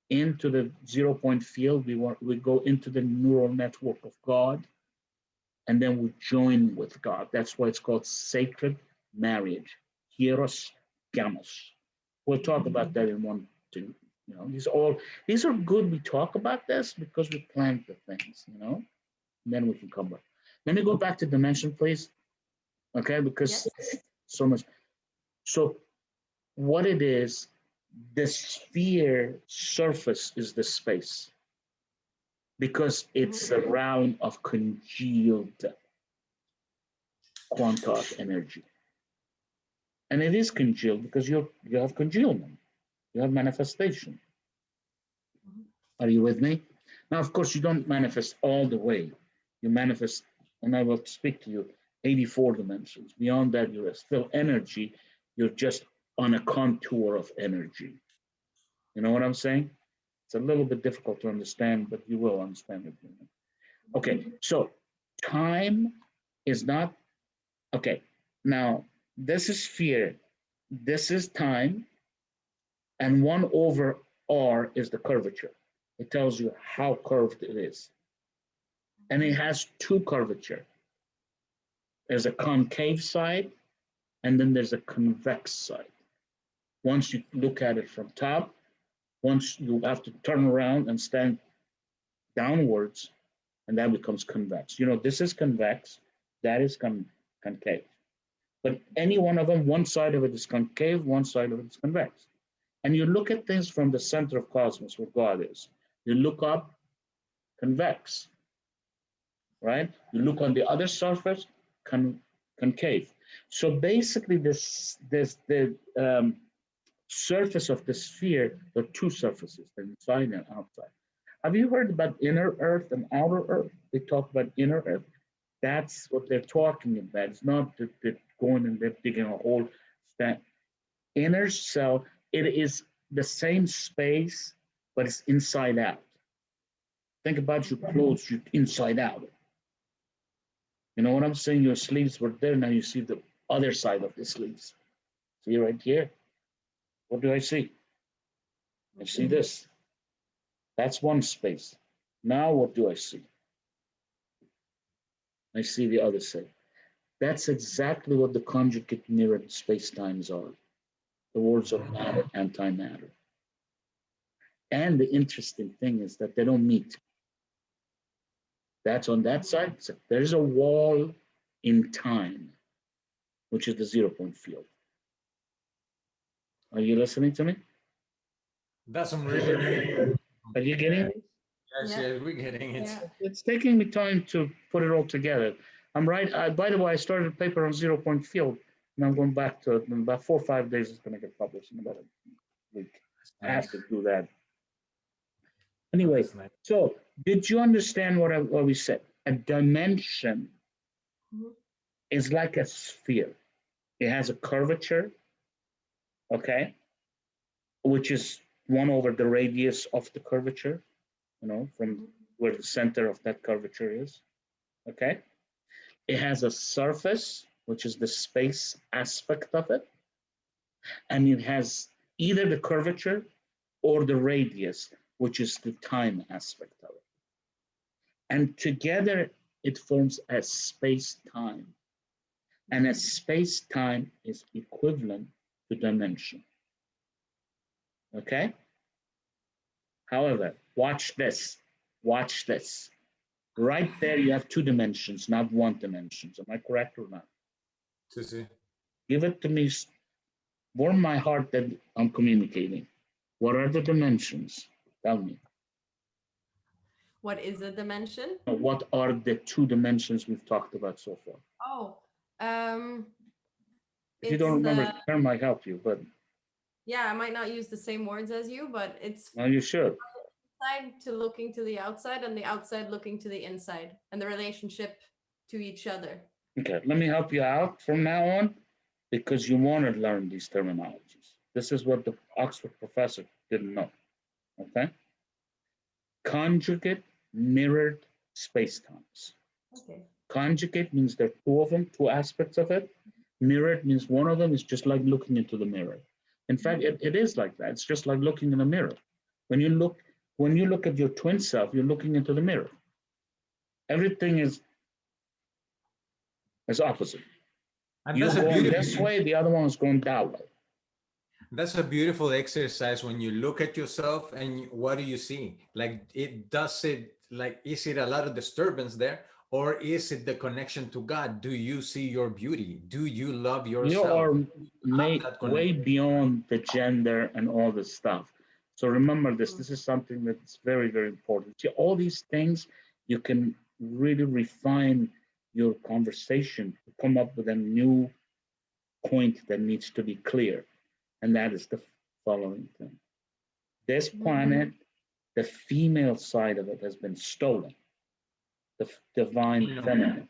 0-point field. We go into the neural network of God, and then we join with God. That's why it's called sacred marriage. Hieros gamos. We'll talk about that in one, two. You know, these are good. We talk about this because we plant the things. You know, and then we can come back. Let me go back to dimension, please. Okay, because so much. So, what it is, the sphere surface is the space, because it's a realm of congealed quanta of energy. And it is congealed because you have congealment, you have manifestation. Are you with me? Now, of course, you don't manifest all the way. You manifest, and I will speak to you, 84 dimensions. Beyond that, you're still energy. You're just on a contour of energy. You know what I'm saying? It's a little bit difficult to understand, but you will understand it. Okay, so time is not, okay, now this is sphere, this is time, and 1/r is the curvature. It tells you how curved it is. And it has two curvature. There's a concave side, and then there's a convex side. Once you look at it from top, once you have to turn around and stand downwards, and that becomes convex. You know, this is convex, that is concave. But any one of them, one side of it is concave, one side of it is convex. And you look at things from the center of cosmos, where God is. You look up, convex, right? You look on the other surface, concave. So basically, the surface of the sphere, there are two surfaces, the inside and outside. Have you heard about inner Earth and outer Earth? They talk about inner Earth. That's what they're talking about. It's not that they're going and they're digging a hole. That inner cell, it is the same space, but it's inside out. Think about your clothes, you're inside out. You know what I'm saying? Your sleeves were there, now you see the other side of the sleeves. See right here? What do I see? I see this. That's one space. Now what do I see? I see the other side. That's exactly what the conjugate mirrored spacetimes are. The worlds of matter, antimatter. And the interesting thing is that they don't meet. That's on that side. So there's a wall in time, which is the 0-point field. Are you listening to me? Doesn't really make. Are you getting it? Yes, we're getting it. It's taking me time to put it all together. I'm right. By the way, I started a paper on 0-point field, and I'm going back to it. In about 4 or 5 days, it's going to get published in about a week. I have to do that. Anyway, so did you understand what we said? A dimension is like a sphere. It has a curvature, okay, which is 1 over the radius of the curvature, from where the center of that curvature is, okay? It has a surface, which is the space aspect of it, and it has either the curvature or the radius, which is the time aspect of it. And together, it forms a space-time. And a space-time is equivalent to dimension. Okay? However, watch this. Watch this. Right there, you have 2 dimensions, not 1 dimension. Am I correct or not? Give it to me. Warm my heart that I'm communicating. What are the dimensions? Tell me. What is a dimension? What are the 2 dimensions we've talked about so far? Oh, if you don't remember the term, I help you, but yeah, I might not use the same words as you, but it's no, you should. Inside to looking to the outside, and the outside looking to the inside, and the relationship to each other. Okay, let me help you out from now on, because you want to learn these terminologies. This is what the Oxford professor didn't know. Okay. Conjugate mirrored spacetimes. Okay. Conjugate means there are 2 of them, 2 aspects of it. Mirrored means one of them is just like looking into the mirror. In fact, it is like that. It's just like looking in a mirror. When you look at your twin self, you're looking into the mirror. Everything is opposite. And you're going this way, the other one is going that way. That's a beautiful exercise when you look at yourself and what do you see? Like is it a lot of disturbance there, or is it the connection to God? Do you see your beauty? Do you love yourself? You are made way beyond the gender and all this stuff. So remember this. This is something that's very, very important. See, all these things, you can really refine your conversation to come up with a new point that needs to be clear. And that is the following thing. This planet, the female side of it has been stolen. The divine feminine.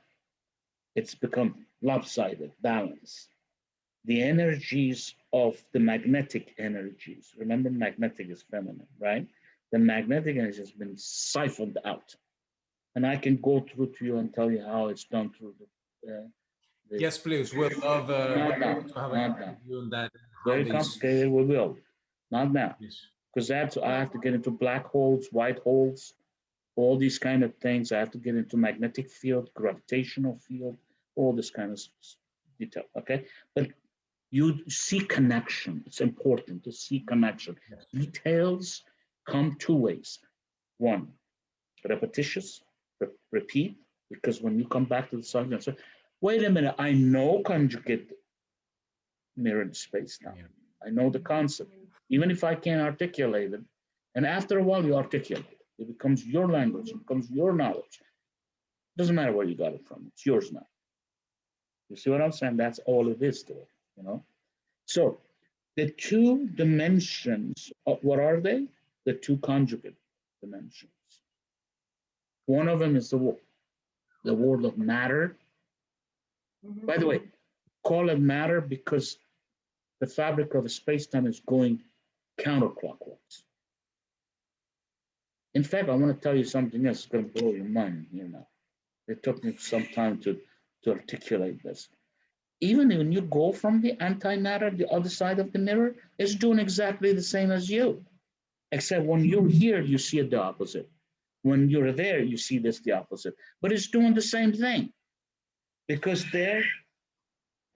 It's become lopsided, balanced. The energies of the magnetic energies, remember magnetic is feminine, right? The magnetic energy has been siphoned out. And I can go through to you and tell you how it's done through the yes, please. We'd love not now. to have an interview on that. Very complicated, we will. Not now. Because I have to get into black holes, white holes, all these kind of things. I have to get into magnetic field, gravitational field, all this kind of detail, okay? But you see connection. It's important to see connection. Yes. Details come 2 ways. 1, repetitious, repeat, because when you come back to the subject and say, wait a minute, I know conjugate mirrored space now. Yeah. I know the concept, even if I can't articulate it. And after a while, you articulate it. It becomes your language. It becomes your knowledge. It doesn't matter where you got it from. It's yours now. You see what I'm saying? That's all it is to it, So the 2 dimensions, what are they? The 2 conjugate dimensions. One of them is the world of matter. By the way, call it matter because the fabric of the space-time is going counterclockwise. In fact, I want to tell you something else that's going to blow your mind here now. It took me some time to articulate this. Even when you go from the antimatter, the other side of the mirror, it's doing exactly the same as you. Except when you're here, you see it the opposite. When you're there, you see this the opposite. But it's doing the same thing because they're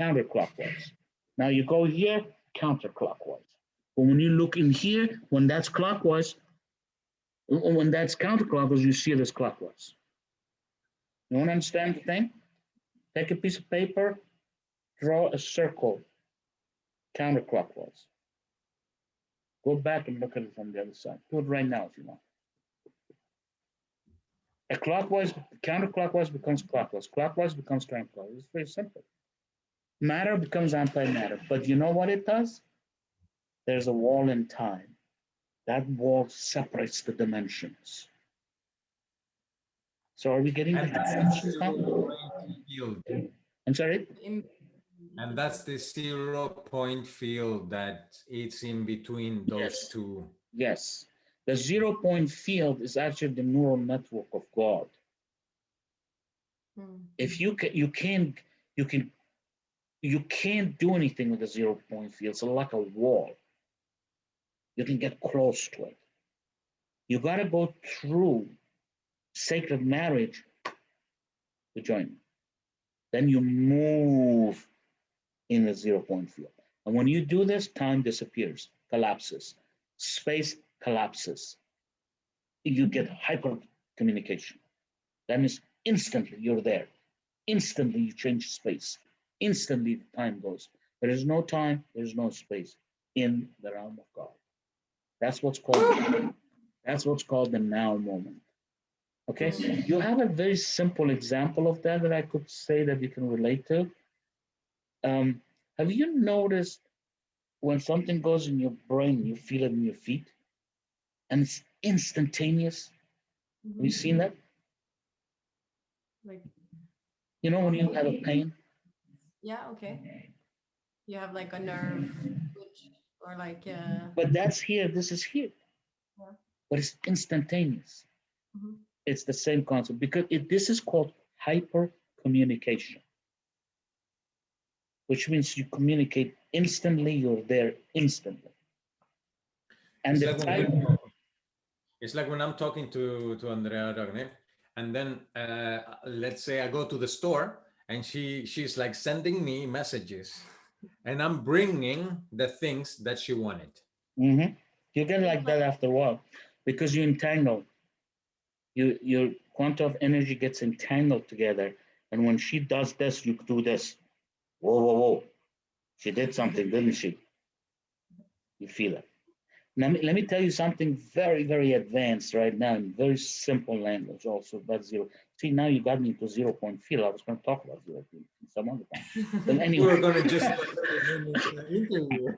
counterclockwise. Now you go here, counterclockwise. But when you look in here, when that's clockwise, when that's counterclockwise, you see it as clockwise. You want to understand the thing? Take a piece of paper, draw a circle counterclockwise. Go back and look at it from the other side. Do it right now if you want. A clockwise, counterclockwise becomes clockwise. Clockwise becomes counterclockwise. It's very simple. Matter becomes antimatter. But you know what it does? There's a wall in time. That wall separates the dimensions. So are we getting the dimensions now? I'm sorry? And that's the 0 point field that it's in between those Yes. two. Yes. The 0 point field is actually the neural network of God. If you can't do anything with the 0 point field. It's like a wall. You can get close to it. You got to go through sacred marriage to join. Then you move in the 0 point field. And when you do this, time disappears, collapses, space collapses. You get hyper communication. That means instantly you're there. Instantly you change space. Instantly the time goes. There is no time, there is no space in the realm of God. That's what's called the now moment. Okay, you have a very simple example of that I could say that you can relate to. Have you noticed when something goes in your brain, you feel it in your feet, and it's instantaneous? Have you seen that? Like, you know when you have a pain? Yeah, okay. You have like a nerve twitch or like But that's here, this is here. Yeah. But it's instantaneous. It's the same concept because this is called hyper communication, which means you communicate instantly, you're there instantly. And it's like when I'm talking to Andrea Ragnhild, and then let's say I go to the store and she's like sending me messages and I'm bringing the things that she wanted. You get like that after a while because you entangle. Your quantum of energy gets entangled together, and when she does this, you do this. Whoa, whoa, whoa! She did something, didn't she? You feel it. Now, let me tell you something very, very advanced right now in very simple language. Also, about zero. See, now you got me into 0 point field. I was going to talk about 0 point some other time. But anyway, we were going to just.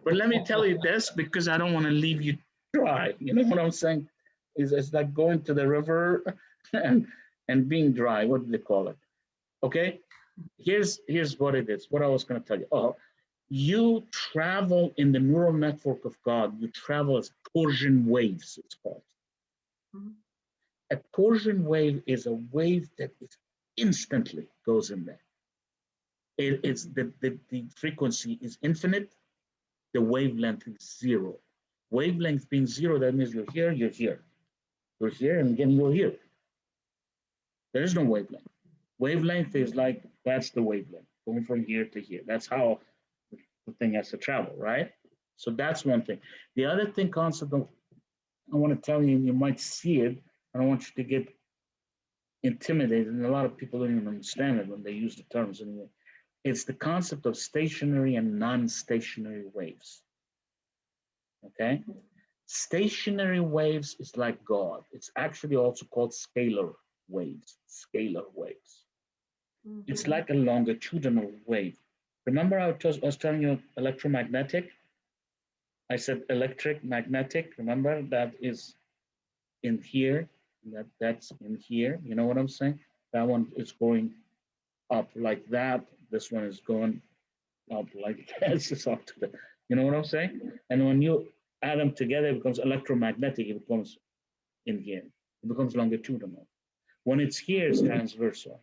But let me tell you this because I don't want to leave you dry. You know what I'm saying? It's like going to the river and being dry. What do they call it? Okay. Here's what it is. What I was going to tell you. Oh, you travel in the neural network of God. You travel as torsion waves. It's called. A torsion wave is a wave that is instantly goes in there. It's the frequency is infinite. The wavelength is zero. Wavelength being zero, that means you're here, you're here. You're here, and again, you're here. There is no wavelength. Wavelength is like, that's the wavelength, going from here to here. That's how the thing has to travel, right? So that's one thing. The other thing, concept of, I want to tell you, and you might see it, I don't want you to get intimidated, and a lot of people don't even understand it when they use the terms anyway. It's the concept of stationary and non-stationary waves. Okay? Stationary waves is like God. It's actually also called scalar waves. Scalar waves. It's like a longitudinal wave. Remember I was telling you electromagnetic? I said electric, magnetic. Remember that is in here. That's in here. You know what I'm saying? That one is going up like that. This one is going up like this. It's up to the, you know what I'm saying? And when you add them together, it becomes electromagnetic. It becomes in here. It becomes longitudinal. When it's here, it's transversal.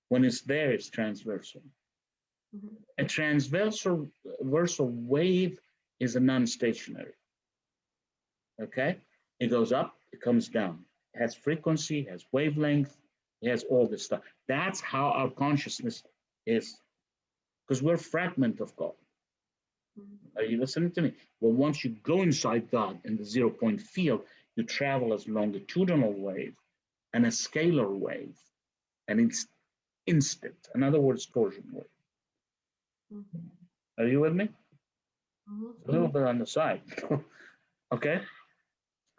When it's there, it's transversal. A transversal wave is a non-stationary. Okay? It goes up, it comes down. It has frequency, it has wavelength, it has all this stuff. That's how our consciousness is. Because we're a fragment of God. Are you listening to me? Well, once you go inside God in the 0 point field, you travel as longitudinal wave and a scalar wave, and it's instant. In other words, torsion wave. Are you with me? A little bit on the side. Okay.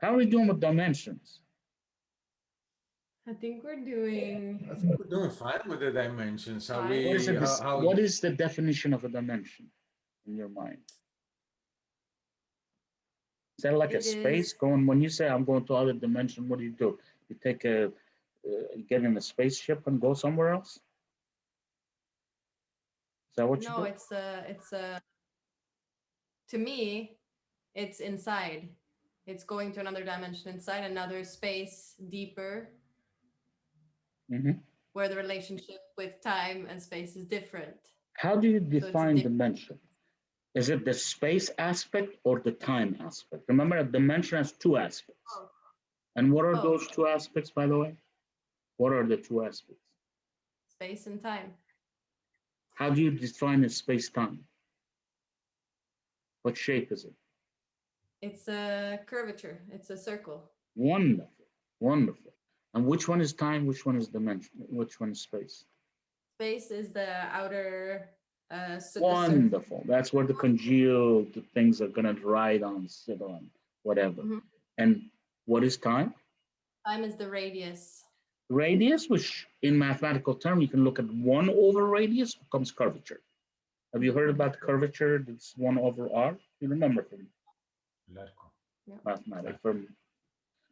How are we doing with dimensions? I think we're doing. I think we're doing fine with the dimensions. How we? What is the definition of a dimension in your mind? Is that like a space going? When you say I'm going to other dimension, what do? You take get in a spaceship and go somewhere else? Is that what you No, do? it's to me, it's inside. It's going to another dimension inside, another space deeper, Mhm. where the relationship with time and space is different. How do you So it's define dimension? Is it the space aspect or the time aspect? Remember, a dimension has two aspects. Oh. And what are Both. those two aspects, by the way? What are the two aspects? Space and time. How do you define a space-time? What shape is it? It's a curvature. It's a circle. Wonderful, wonderful. And which one is time? Which one is dimension? Which one is space? Space is the outer. Wonderful. That's where the congealed things are going to ride on, sit on, whatever. Mhm. And what is time? Time is the radius. Radius, which in mathematical term, you can look at 1 over radius becomes curvature. Have you heard about curvature? That's 1 over r. You remember from mathematics.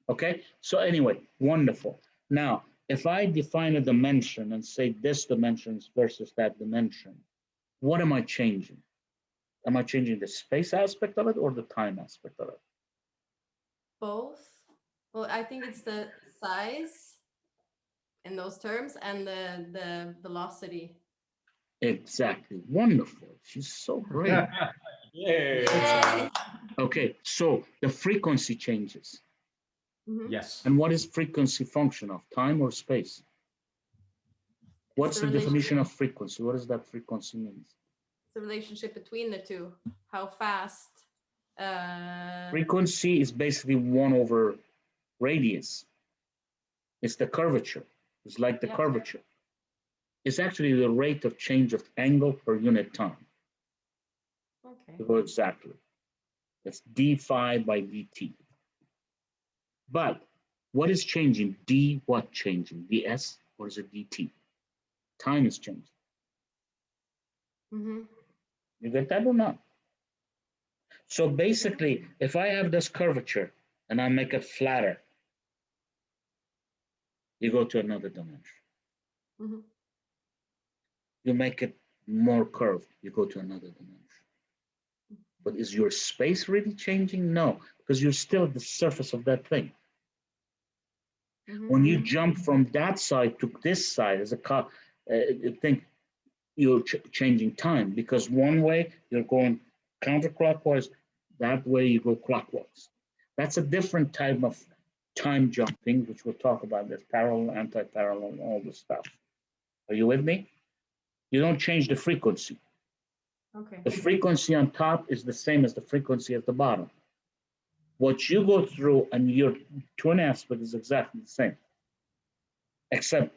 Okay, so anyway, wonderful. Now, if I define a dimension and say this dimension versus that dimension, what am I changing? Am I changing the space aspect of it or the time aspect of it? Both. Well, I think it's the size in those terms and the velocity. Exactly. Wonderful. She's so great. Yeah. Okay, so the frequency changes. Mhm. Yes. And what is frequency function of, time or space? What's the definition of frequency? What does that frequency mean? The relationship between the two. How fast. Frequency is basically 1 over radius. It's the curvature. It's like the curvature. It's actually the rate of change of angle per unit time. Okay. To go exactly. It's d phi by dt. But what is changing? D what changing? ds or is it dt? Time is changing. Mm-hmm. You get that or not? So basically, if I have this curvature and I make it flatter, you go to another dimension. Mm-hmm. You make it more curved, you go to another dimension. But is your space really changing? No, because you're still at the surface of that thing. Mm-hmm. When you jump from that side to this side as a thing, you're changing time because one way you're going counterclockwise, that way you go clockwise. That's a different type of time jumping, which we'll talk about. There's parallel, anti-parallel, all this stuff. Are you with me? You don't change the frequency. Okay. The frequency on top is the same as the frequency at the bottom. What you go through and your twin aspect is exactly the same, except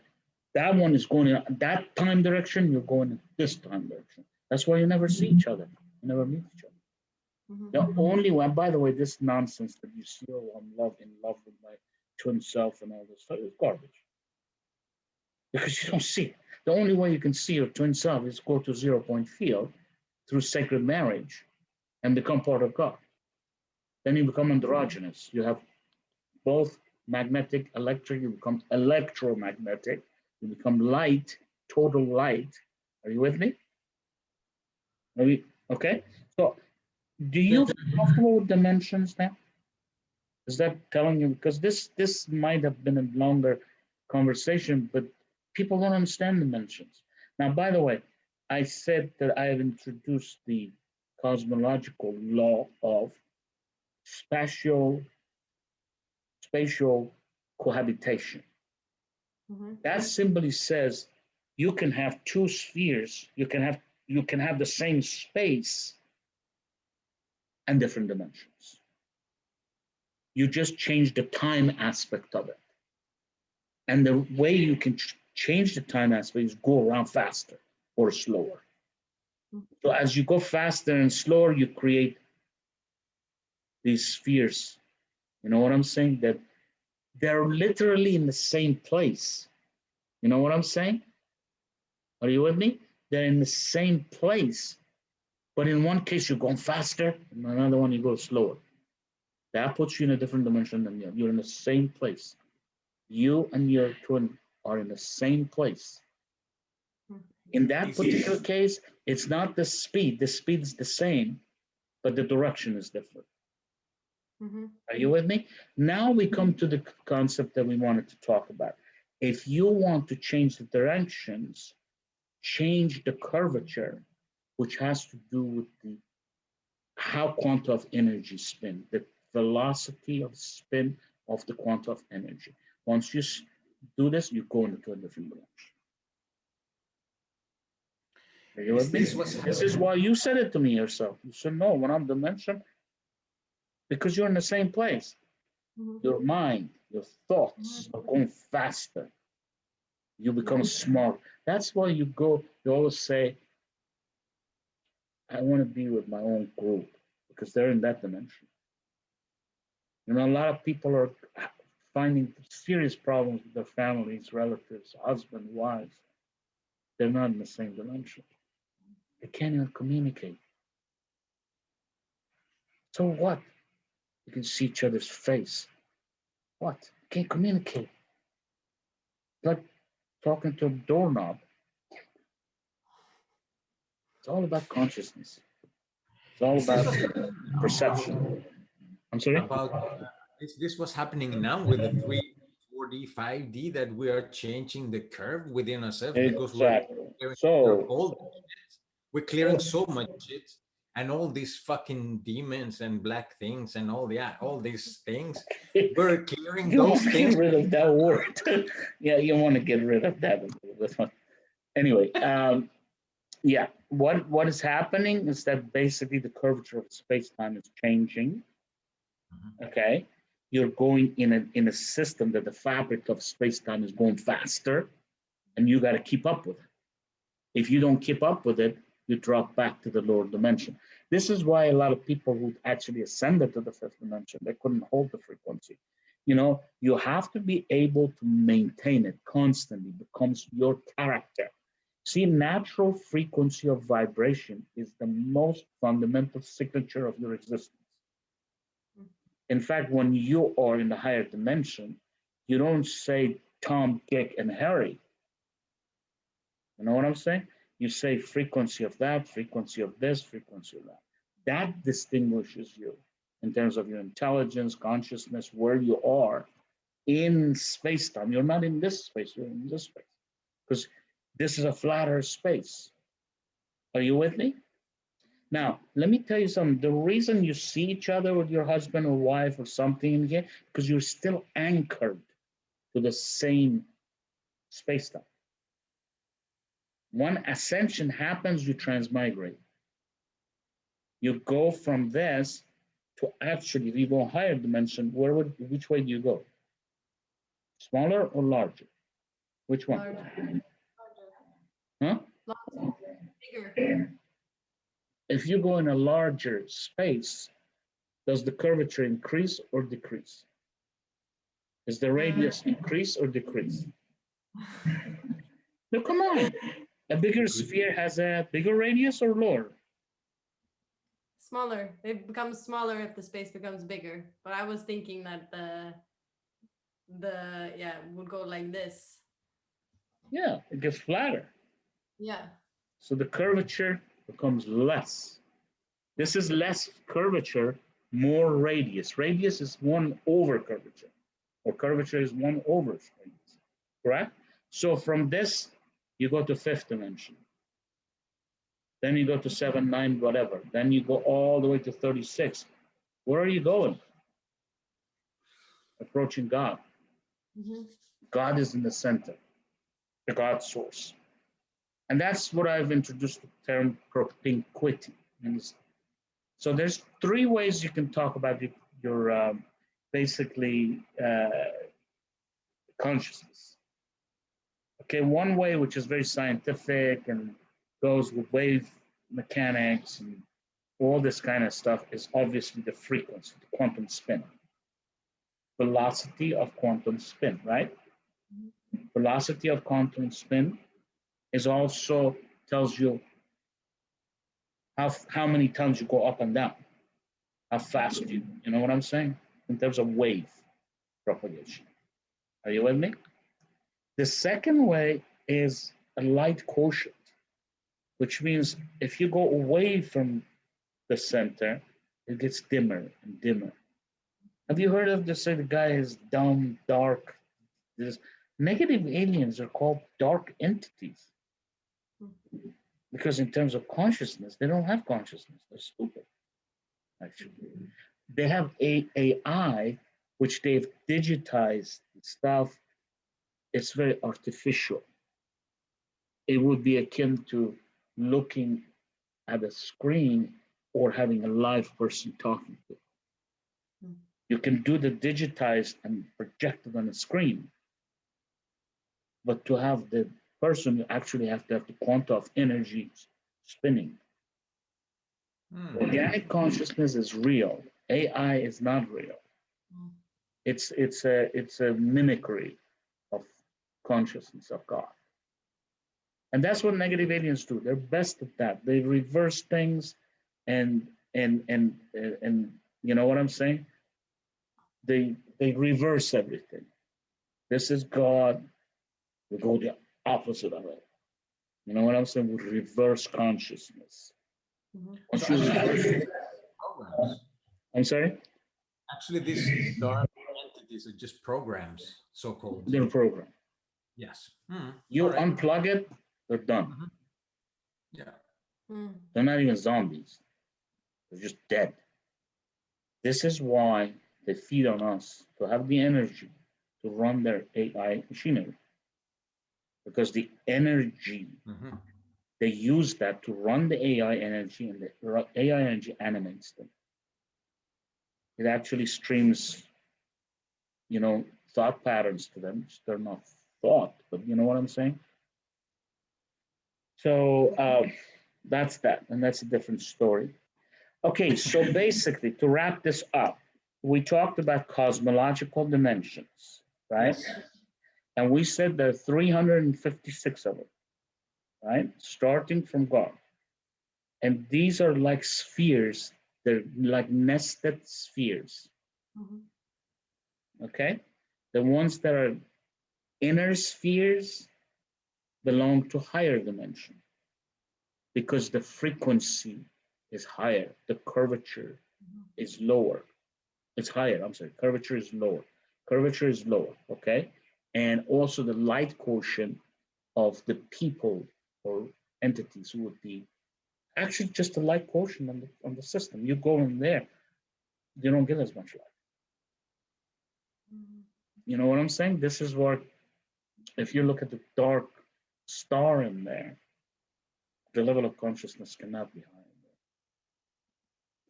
that one is going in that time direction, you're going in this time direction. That's why you never see each other. You never meet each other. Mm-hmm. The only one, by the way, this nonsense that you see, oh, I'm in love with my twin self and all this stuff is garbage. Because you don't see it. The only way you can see your twin self is go to 0-point field through sacred marriage and become part of God. Then you become androgynous. You have both magnetic, electric, you become electromagnetic, you become light, total light. Are you with me? Maybe, okay. So do you feel comfortable with dimensions now? Is that telling you, because this might have been a longer conversation, but people don't understand dimensions. Now, by the way, I said that I have introduced the cosmological law of spatial cohabitation. Mm-hmm. That simply says you can have two spheres, you can have the same space and different dimensions. You just change the time aspect of it. And the way you can change the time aspect is go around faster or slower. So as you go faster and slower, you create these spheres. You know what I'm saying? That they're literally in the same place. You know what I'm saying? Are you with me? They're in the same place. But in one case, you're going faster, in another one, you go slower. That puts you in a different dimension than you. You're in the same place. You and your twin are in the same place. In that particular case, It's not the speed. The speed is the same, but the direction is different. Are you with me? Now we come to the concept that we wanted to talk about. If you want to change the directions, change the curvature, which has to do with the how quanta of energy spin, the velocity of spin of the quanta of energy. Once you do this, you go into a different direction. Are you with me? This is why you said it to me yourself. You said, no, when I'm dimension, because you're in the same place. Your mind, your thoughts are going faster. You become smart. That's why you always say, I want to be with my own group, because they're in that dimension. You know, a lot of people are finding serious problems with their families, relatives, husband, wives. They're not in the same dimension. They can't even communicate. So what? You can see each other's face. What? You can't communicate. Like talking to a doorknob. It's all about consciousness. It's all about perception. I'm sorry? About this was happening now with the 3D, 4D, 5D, that we are changing the curve within ourselves because we're clearing so much shit, and all these fucking demons and black things and all these things. We're clearing those things. Get rid of that word. Yeah, you want to get rid of that. Anyway, yeah, what is happening is that basically the curvature of space-time is changing. Okay, you're going in a system that the fabric of space-time is going faster, and you got to keep up with it. If you don't keep up with it, you drop back to the lower dimension. This is why a lot of people who actually ascended to the fifth dimension, they couldn't hold the frequency. You know, you have to be able to maintain it constantly. It becomes your character. See, natural frequency of vibration is the most fundamental signature of your existence. In fact, when you are in the higher dimension, you don't say Tom, Dick, and Harry. You know what I'm saying? You say frequency of that, frequency of this, frequency of that. That distinguishes you in terms of your intelligence, consciousness, where you are in space-time. You're not in this space, you're in this space. Because this is a flatter space. Are you with me? Now, let me tell you something. The reason you see each other with your husband or wife or something in here, because you're still anchored to the same space-time. When ascension happens, you transmigrate. You go from this to actually, if you go higher dimension, which way do you go? Smaller or larger? Which one? Larger. Huh? Larger. Bigger. If you go in a larger space, does the curvature increase or decrease? Is the radius increase or decrease? No, come on. A bigger sphere has a bigger radius or lower? Smaller. It becomes smaller if the space becomes bigger. But I was thinking that would go like this. Yeah, it gets flatter. Yeah. So the curvature becomes less. This is less curvature, more radius. Radius is 1 over curvature, or curvature is 1 over radius, correct? So from this, you go to fifth dimension. Then you go to 7, 9, whatever. Then you go all the way to 36. Where are you going? Approaching God. God is in the center, the God source. And that's what I've introduced the term propinquity. So there's 3 ways you can talk about your basically consciousness. Okay, one way, which is very scientific and goes with wave mechanics and all this kind of stuff, is obviously the frequency, the quantum spin. Velocity of quantum spin, right? Velocity of quantum spin is also tells you how many times you go up and down, how fast you know what I'm saying? In terms of wave propagation. Are you with me? The second way is a light quotient. which means if you go away from the center, it gets dimmer and dimmer. Have you heard of this? Say the guy is dumb, dark. This negative aliens are called dark entities because in terms of consciousness, they don't have consciousness. They're stupid, actually. They have AI, which they've digitized stuff. It's very artificial. It would be akin to looking at a screen or having a live person talking to. You can do the digitized and project it on a screen, but to have the person, you actually have to have the quanta of energy spinning. Organic consciousness is real. AI is not real. It's a mimicry of consciousness of God. And that's what negative aliens do. They're best at that. They reverse things and you know what I'm saying? They reverse everything. This is God. We go the opposite of it. You know what I'm saying? We reverse consciousness. So actually, I'm sorry? Actually, these dark entities are just programs, so-called. They're programmed. Yes. You unplug it, they're done. Yeah. They're not even zombies. They're just dead. This is why they feed on us to have the energy to run their AI machinery. Because the energy, they use that to run the AI energy, and the AI energy animates them. It actually streams, you know, thought patterns to them. They're not thought, but you know what I'm saying? So that's that, and that's a different story. Okay, so basically, to wrap this up, we talked about cosmological dimensions, right? Yes. And we said there are 356 of them, right? Starting from God. And these are like spheres, they're like nested spheres. Okay? The ones that are inner spheres belong to higher dimension because the frequency is higher, the curvature is lower. It's higher, I'm sorry, curvature is lower. Curvature is lower, okay? And also the light quotient of the people or entities would be actually just a light quotient on the system. You go in there, you don't get as much light. You know what I'm saying? This is what, if you look at the dark star in there, the level of consciousness cannot be higher.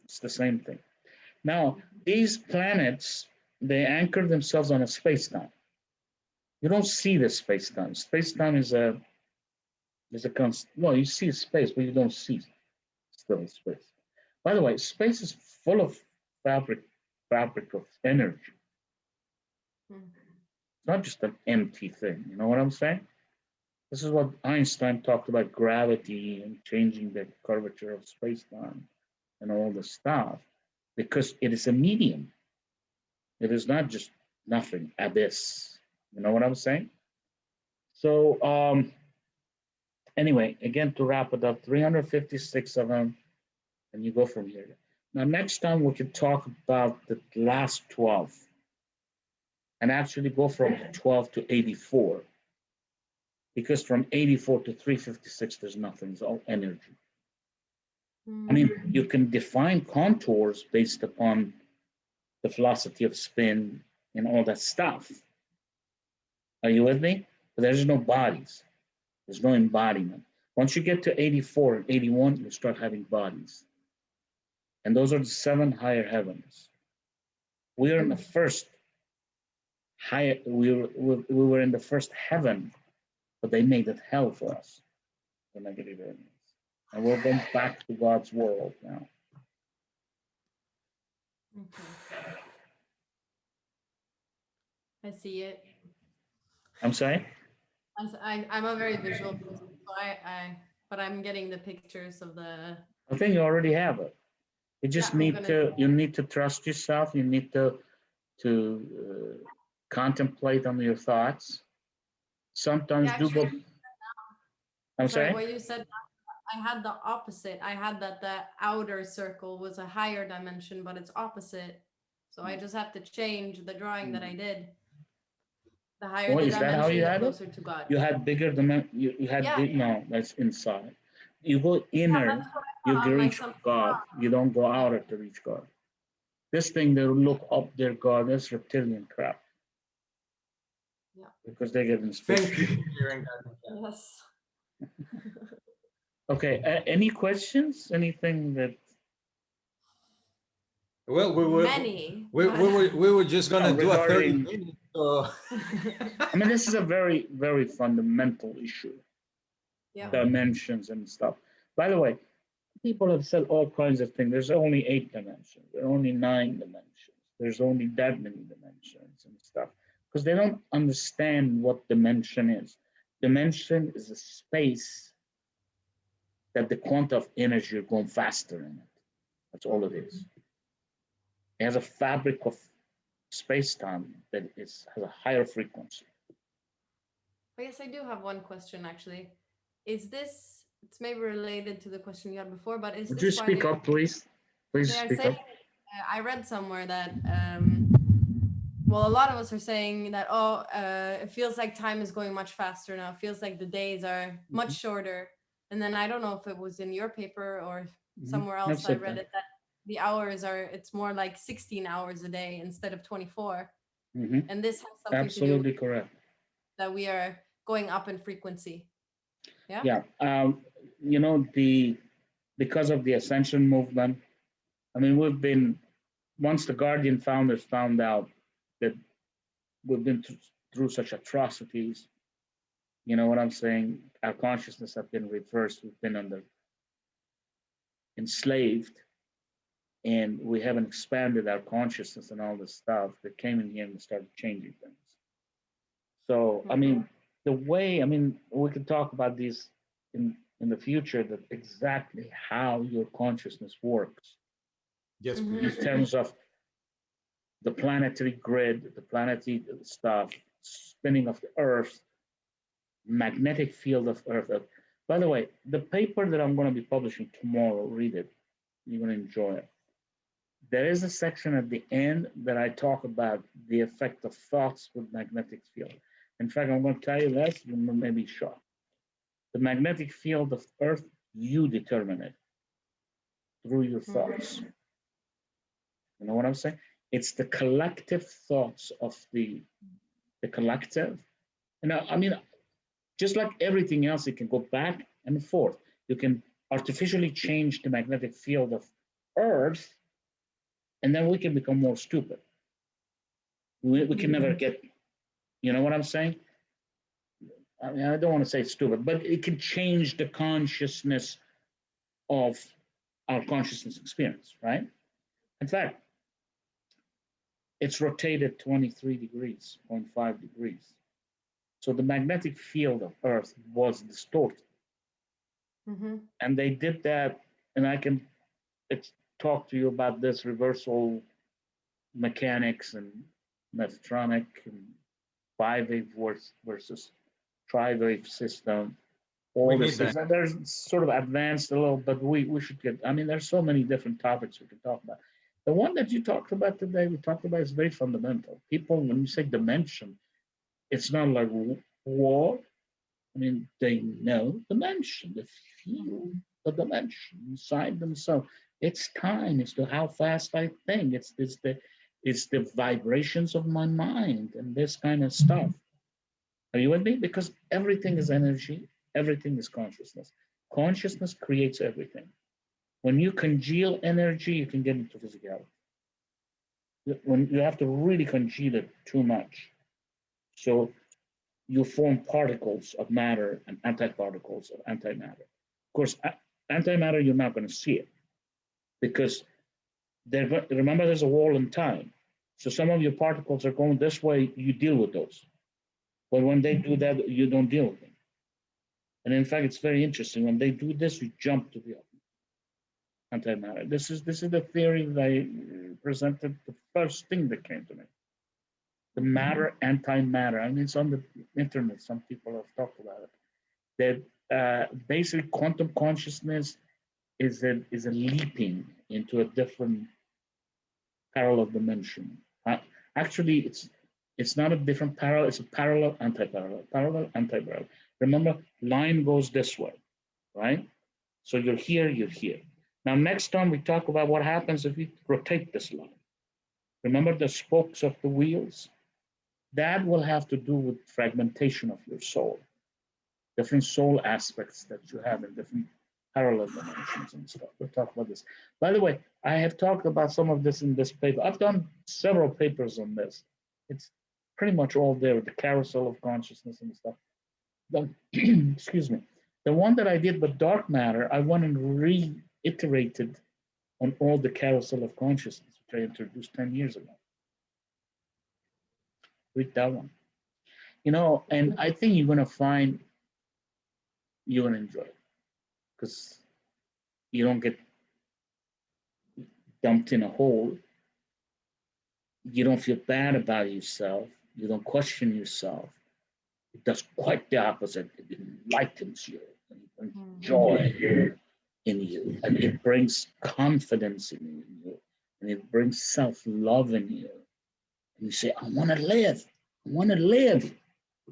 It's the same thing. Now, these planets, they anchor themselves on a space-time. You don't see the space-time. Space-time is a well, you see space, but you don't see still space. By the way, space is full of fabric of energy. It's not just an empty thing. You know what I'm saying? This is what Einstein talked about gravity and changing the curvature of space-time and all the stuff, because it is a medium. It is not just nothing, abyss. You know what I'm saying? So anyway, again, to wrap it up, 356 of them, and you go from here. Now, next time we can talk about the last 12 and actually go from 12 to 84. Because from 84 to 356, there's nothing, it's all energy. I mean, you can define contours based upon the velocity of spin and all that stuff. Are you with me? But there's no bodies. There's no embodiment. Once you get to 84 and 81, you start having bodies. And those are the 7 higher heavens. We are in the first higher, we were in the first heaven, but they made it hell for us, the negative aliens. And we're going back to God's world now. I see it. I'm sorry? I'm a very visual person, so but I'm getting the pictures of the. I think you already have it. You just need to trust yourself. You need to contemplate on your thoughts. Sometimes do both. I'm sorry. What you said. I had the opposite. I had that the outer circle was a higher dimension, but it's opposite. So I just have to change the drawing that I did. The higher Oh, the is that how dimension, you the had it? closer to God. You had bigger dimension. You had Yeah, big. No, that's inside. You go yeah, inner, that's what I you thought can on like reach some. God. You don't go outer to reach God. This thing, they look up their God. That's reptilian crap. Yeah. Because they get inspiration. Thank you for sharing that. Yes. Okay. Any questions? Anything that? Well, Many. we were just gonna do a 30 regarding. minutes. So. I mean, this is a very, very fundamental issue. Yeah. Dimensions and stuff. By the way, people have said all kinds of things. There's only 8 dimensions. There are only 9 dimensions. There's only that many dimensions and stuff. Because they don't understand what dimension is. Dimension is a space that the quanta of energy are going faster in it. That's all it is. It has a fabric of space-time that has a higher frequency. I guess I do have one question actually. Is this, it's maybe related to the question you had before, but is Would this you why speak up, please? Please they are speak saying, up. I read somewhere that, well, a lot of us are saying that, oh, it feels like time is going much faster now. It feels like the days are much shorter. And then I don't know if it was in your paper or somewhere else I read it, that the hours are, it's more like 16 hours a day instead of 24. And this has something Absolutely to do with correct. that we are going up in frequency. Yeah. Yeah. You know, because of the ascension movement, I mean, we've been, once the Guardian founders found out that we've been through such atrocities, you know what I'm saying? Our consciousness have been reversed. We've been enslaved, and we haven't expanded our consciousness and all this stuff. They came in here and started changing things. So, I mean, the way, I mean, we can talk about these in the future, that exactly how your consciousness works. Yes, In please. terms of the planetary grid, the planetary stuff, spinning of the Earth, magnetic field of Earth. By the way, the paper that I'm going to be publishing tomorrow, read it. You're going to enjoy it. There is a section at the end that I talk about the effect of thoughts with magnetic field. In fact, I'm going to tell you this, you may be shocked. The magnetic field of Earth, you determine it through your thoughts. You know what I'm saying? It's the collective thoughts of the collective. And I mean, just like everything else, it can go back and forth. You can artificially change the magnetic field of Earth, and then we can become more stupid. We can never get, you know what I'm saying? I mean, I don't want to say stupid, but it can change the consciousness of our consciousness experience, right? In fact, it's rotated 23 degrees, 0.5 degrees. So the magnetic field of Earth was distorted. And they did that, and I can talk to you about this reversal mechanics and Metatronic and bi-wave versus tri-wave system. All this is, and there's sort of advanced a little, but we should get, I mean, there's so many different topics we can talk about. The one that you talked about today, we talked about, is very fundamental. People, when you say dimension, it's not like war. I mean, they know dimension, they feel the dimension inside themselves. It's time, it's the how fast I think, it's the vibrations of my mind and this kind of stuff. Are you with me? Because everything is energy, everything is consciousness. Consciousness creates everything. When you congeal energy, you can get into physicality. When you have to really congeal it too much, so you form particles of matter and antiparticles of antimatter. Of course, antimatter, you're not going to see it because remember, there's a wall in time. So some of your particles are going this way, you deal with those. But when they do that, you don't deal with them. And in fact, it's very interesting. When they do this, you jump to the antimatter. This is the theory that I presented, the first thing that came to me. The matter, antimatter. I mean, it's on the internet. Some people have talked about it. That basically quantum consciousness is a leaping into a different parallel dimension. Actually, it's not a different parallel, it's a parallel, anti-parallel, parallel, anti-parallel. Remember, line goes this way, right? So you're here, you're here. Now, next time we talk about what happens if we rotate this line. Remember the spokes of the wheels? That will have to do with fragmentation of your soul, different soul aspects that you have in different parallel dimensions and stuff. We'll talk about this. By the way, I have talked about some of this in this paper. I've done several papers on this. It's pretty much all there, the carousel of consciousness and stuff. Excuse me. The one that I did with dark matter, I went and reiterated on all the carousel of consciousness, which I introduced 10 years ago. Read that one. You know, and I think you're going to find you're going to enjoy it because you don't get dumped in a hole. You don't feel bad about yourself. You don't question yourself. It does quite the opposite. It enlightens you. And it brings joy in you. And it brings confidence in you. And it brings self-love in you. And you say, I want to live. I want to live.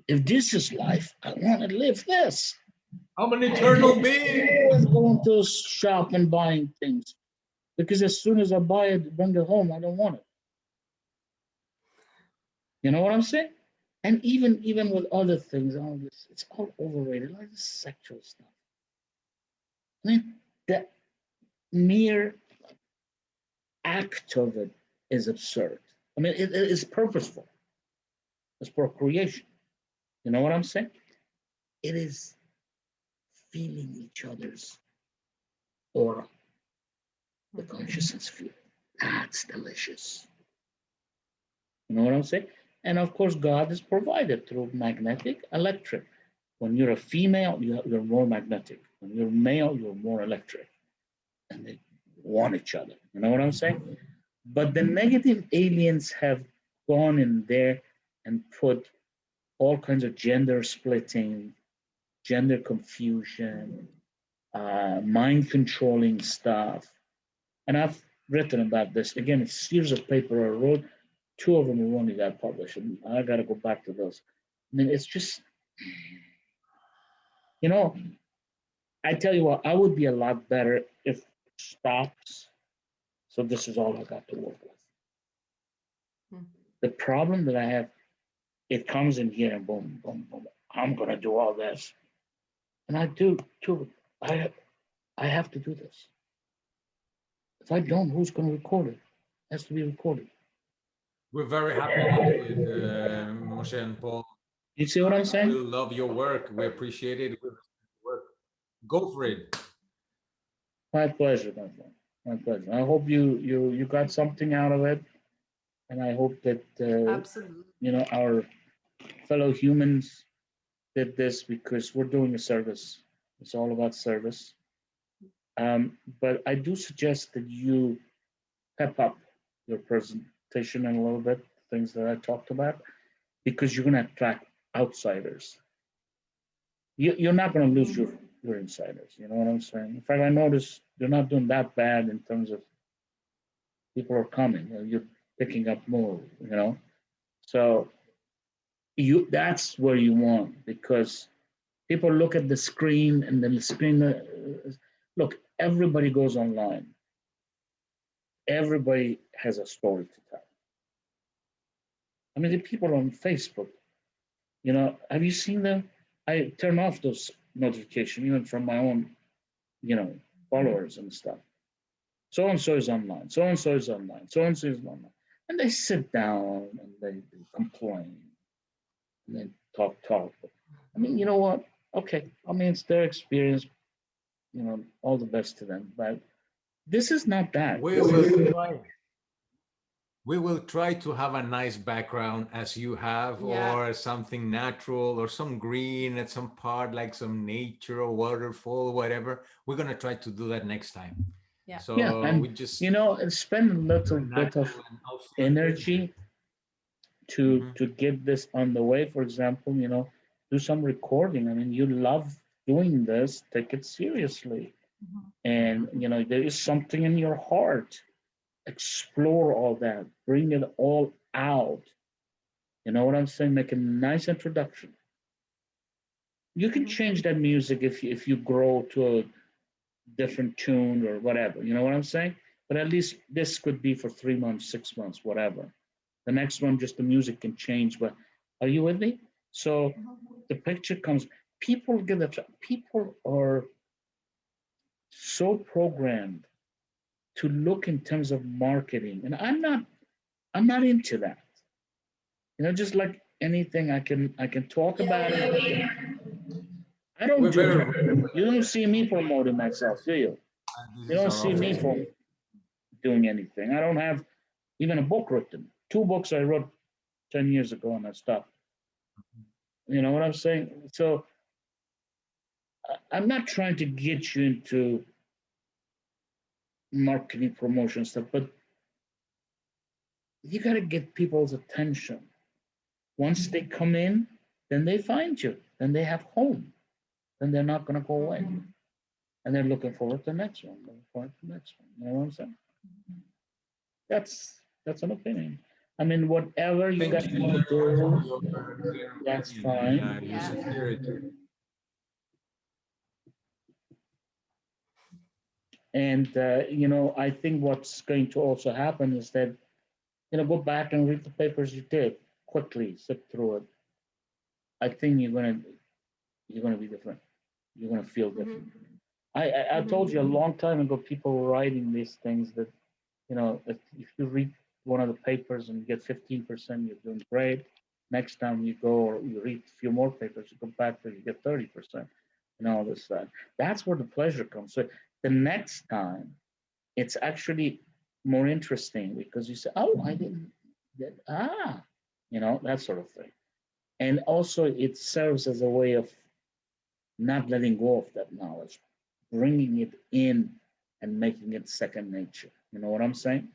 If this is life, I want to live this. I'm an eternal being. Going to a shop and buying things. Because as soon as I buy it, bring it home, I don't want it. You know what I'm saying? And even with other things, all this, it's all overrated, like this sexual stuff. I mean, the mere act of it is absurd. I mean, it is purposeful. It's procreation. You know what I'm saying? It is feeling each other's aura, the consciousness feel. That's delicious. You know what I'm saying? And of course, God is provided through magnetic, electric. When you're a female, you're more magnetic. When you're male, you're more electric. And they want each other. You know what I'm saying? But the negative aliens have gone in there and put all kinds of gender splitting, gender confusion, mind controlling stuff. And I've written about this. Again, it's a series of paper I wrote. 2 of them have only got published, and I got to go back to those. I mean, it's just, you know, I tell you what, I would be a lot better if it stops. So this is all I got to work with. The problem that I have, it comes in here and boom, boom, boom. I'm going to do all this. And I do too. I have to do this. If I don't, who's going to record it? It has to be recorded. We're very happy to do it, Moshe and Paul. You see what I'm saying? We love your work. We appreciate it. Go for it. My pleasure, my friend. My pleasure. I hope you got something out of it, and I hope that Absolutely. you know, our fellow humans did this because we're doing a service. It's all about service. But I do suggest that you pep up your presentation in a little bit, things that I talked about, because you're going to attract outsiders. You're not going to lose your insiders. You know what I'm saying? In fact, I noticed you're not doing that bad in terms of people are coming. You're picking up more. You know, so that's where you want, because people look at the screen and then the screen. Look, everybody goes online. Everybody has a story to tell. I mean, the people on Facebook, you know, have you seen them? I turn off those notifications, even from my own, you know, followers and stuff. So-and-so is online, so-and-so is online, so-and-so is online. And they sit down and they complain and then talk. I mean, you know what? Okay, I mean, it's their experience, you know, all the best to them. But this is not that. We will try to have a nice background as you have, or something natural, or some green at some part, like some nature or waterfall, whatever. We're going to try to do that next time. Yeah. So and we just, you know, spend a little bit of energy to get this on the way. For example, you know, do some recording. I mean, you love doing this, take it seriously. And there is something in your heart. Explore all that. Bring it all out. You know what I'm saying? Make a nice introduction. You can change that music if you grow to a different tune or whatever. You know what I'm saying? But at least this could be for 3 months, 6 months, whatever. The next one, just the music can change. But are you with me? So the picture comes. People are so programmed to look in terms of marketing, and I'm not into that. Just like anything, I can talk about it. I don't We do better. it. You don't see me promoting myself, do you? This You is don't our see me office. doing anything. I don't have even a book written. 2 books I wrote 10 years ago and I stopped. You know what I'm saying? So I'm not trying to get you into marketing promotion stuff, but you got to get people's attention. Once they come in, then they find you. Then they have home. Then they're not going to go away. And they're looking forward to the next one. Looking forward to the next one. You know what I'm saying? That's an opinion. I mean, whatever you Thank guys you want to very much for do, your clear that's opinion and fine. your Yeah. sincerity. And I think what's going to also happen is that go back and read the papers you did quickly, zip through it. I think you're gonna be different. You're gonna feel different. I told you a long time ago, people were writing these things that if you read one of the papers and you get 15%, you're doing great. Next time you go or you read a few more papers, you go back to you get 30%, and all this stuff. That's where the pleasure comes. So the next time, it's actually more interesting because you say, "Oh, I didn't get that sort of thing." And also, it serves as a way of not letting go of that knowledge, bringing it in and making it second nature. You know what I'm saying?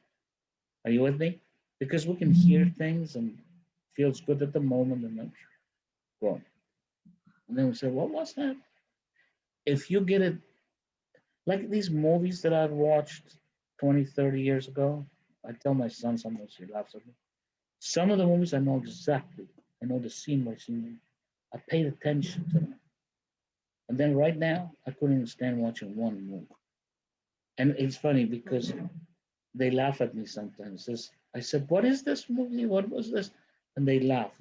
Are you with me? Because we can hear things and feels good at the moment and then boom. And then we say, what was that? If you get it, like these movies that I've watched 20, 30 years ago, I tell my son sometimes, he laughs at me. Some of the movies I know exactly. I know the scene by scene. I paid attention to them. And then right now, I couldn't even stand watching one movie. And it's funny because they laugh at me sometimes. I said, "What is this movie? What was this?" And they laugh,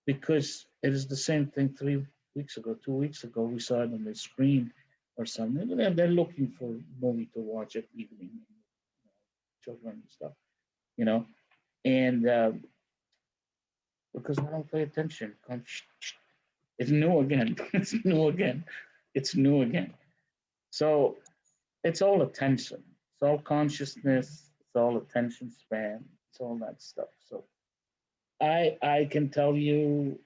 because it is the same thing 3 weeks ago, 2 weeks ago. We saw it on the screen or something. They're looking for a movie to watch at evening, children and stuff, and because I don't pay attention. It's new again. It's new again. It's new again. So it's all attention. It's all consciousness. It's all attention span. It's all that stuff. So I can tell you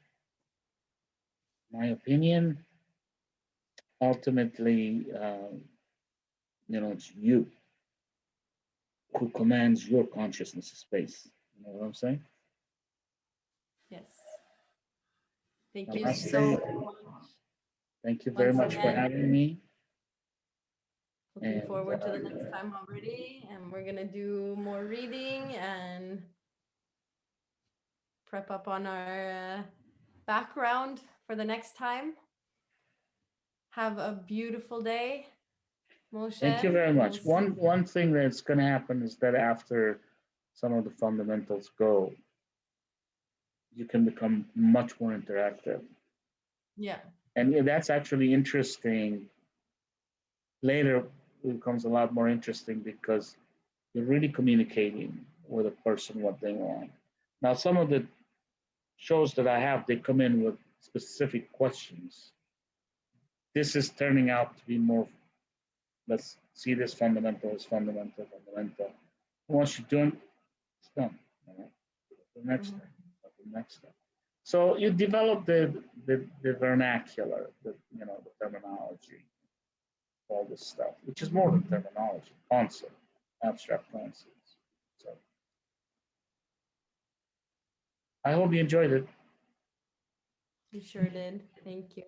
my opinion. Ultimately, it's you who commands your consciousness space. You know what I'm saying? Yes. Thank you Namaste. so much. Thank you very Once much for again, having me. looking And forward to the next time already. And we're going to do more reading and prep up on our background for the next time. Have a beautiful day, Mohsen. thank you very much. We'll One thing that's going to happen is that after some of the fundamentals go, you can become much more interactive. Yeah. And that's actually interesting. Later, it becomes a lot more interesting because you're really communicating with a person what they want. Now, some of the shows that I have, they come in with specific questions. This is turning out to be more, let's see this fundamental, is fundamental, fundamental. Once you're doing, it's done. The next thing, the next thing. So you develop the vernacular, the terminology, all this stuff, which is more than terminology, concept, abstract concepts. So I hope you enjoyed it. You sure did. Thank you.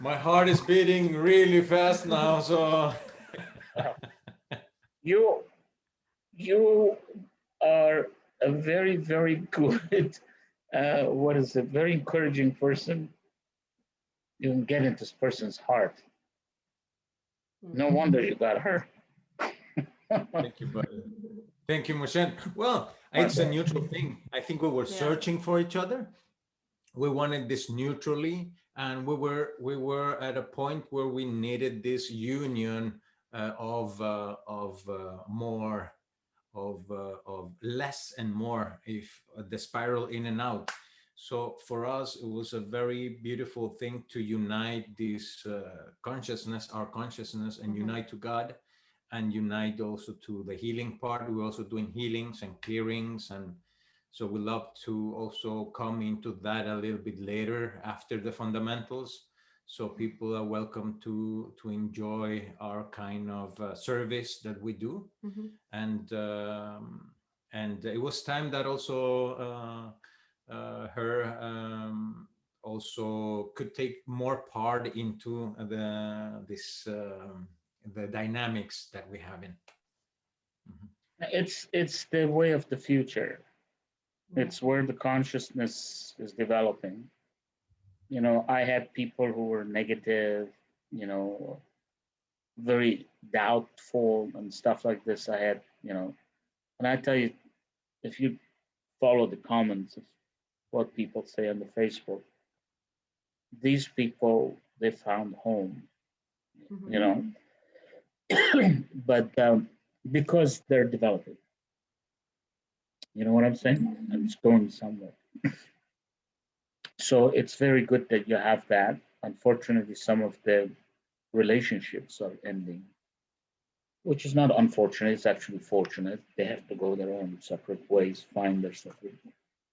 My heart is beating really fast now, so You you are a very, very good, what is it, very encouraging person. You can get into this person's heart. No wonder you got her. thank you, buddy. Thank you, Mohsen. Well, it's a neutral thing. I think we were searching for each other. We wanted this neutrally, and we were at a point where we needed this union of more, of less and more, if the spiral in and out. So for us, it was a very beautiful thing to unite this consciousness, our consciousness, and unite to God, and unite also to the healing part. We're also doing healings and clearings, and so we love to also come into that a little bit later after the fundamentals. So people are welcome to enjoy our kind of service that we do. And it was time that also her also could take more part into the dynamics that we have in. It's the way of the future. It's where the consciousness is developing. You know, I had people who were negative, you know, very doubtful and stuff like this. I had, you know, and I tell you, if you follow the comments of what people say on the Facebook, these people, they found home, you know, but because they're developing. You know what I'm saying? And it's going somewhere. So it's very good that you have that. Unfortunately, some of the relationships are ending, which is not unfortunate. It's actually fortunate. They have to go their own separate ways, find their separate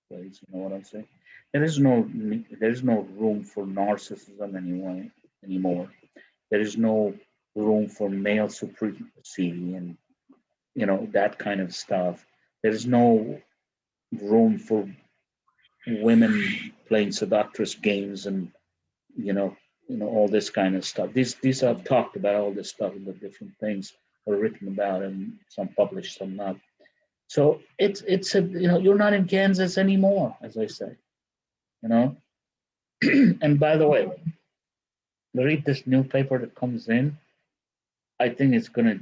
ways. You know what I'm saying? There is no room for narcissism anymore. There is no room for male supremacy and that kind of stuff. There is no room for women playing seductress games and all this kind of stuff. These I've talked about all this stuff and the different things are written about and some published, some not. So it's a you're not in Kansas anymore, as I say. And by the way, read this new paper that comes in. I think it's going to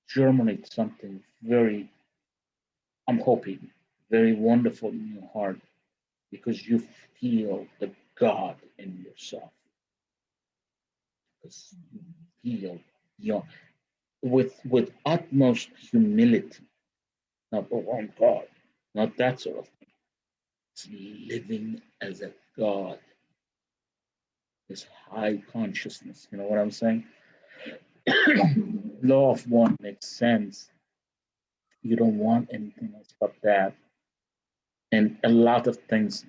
germinate something very, I'm hoping, very wonderful in your heart because you feel the God in yourself. Because you feel, with utmost humility, not oh God, not that sort of thing. It's living as a God, this high consciousness. You know what I'm saying? Law of one makes sense. You don't want anything else but that. And a lot of things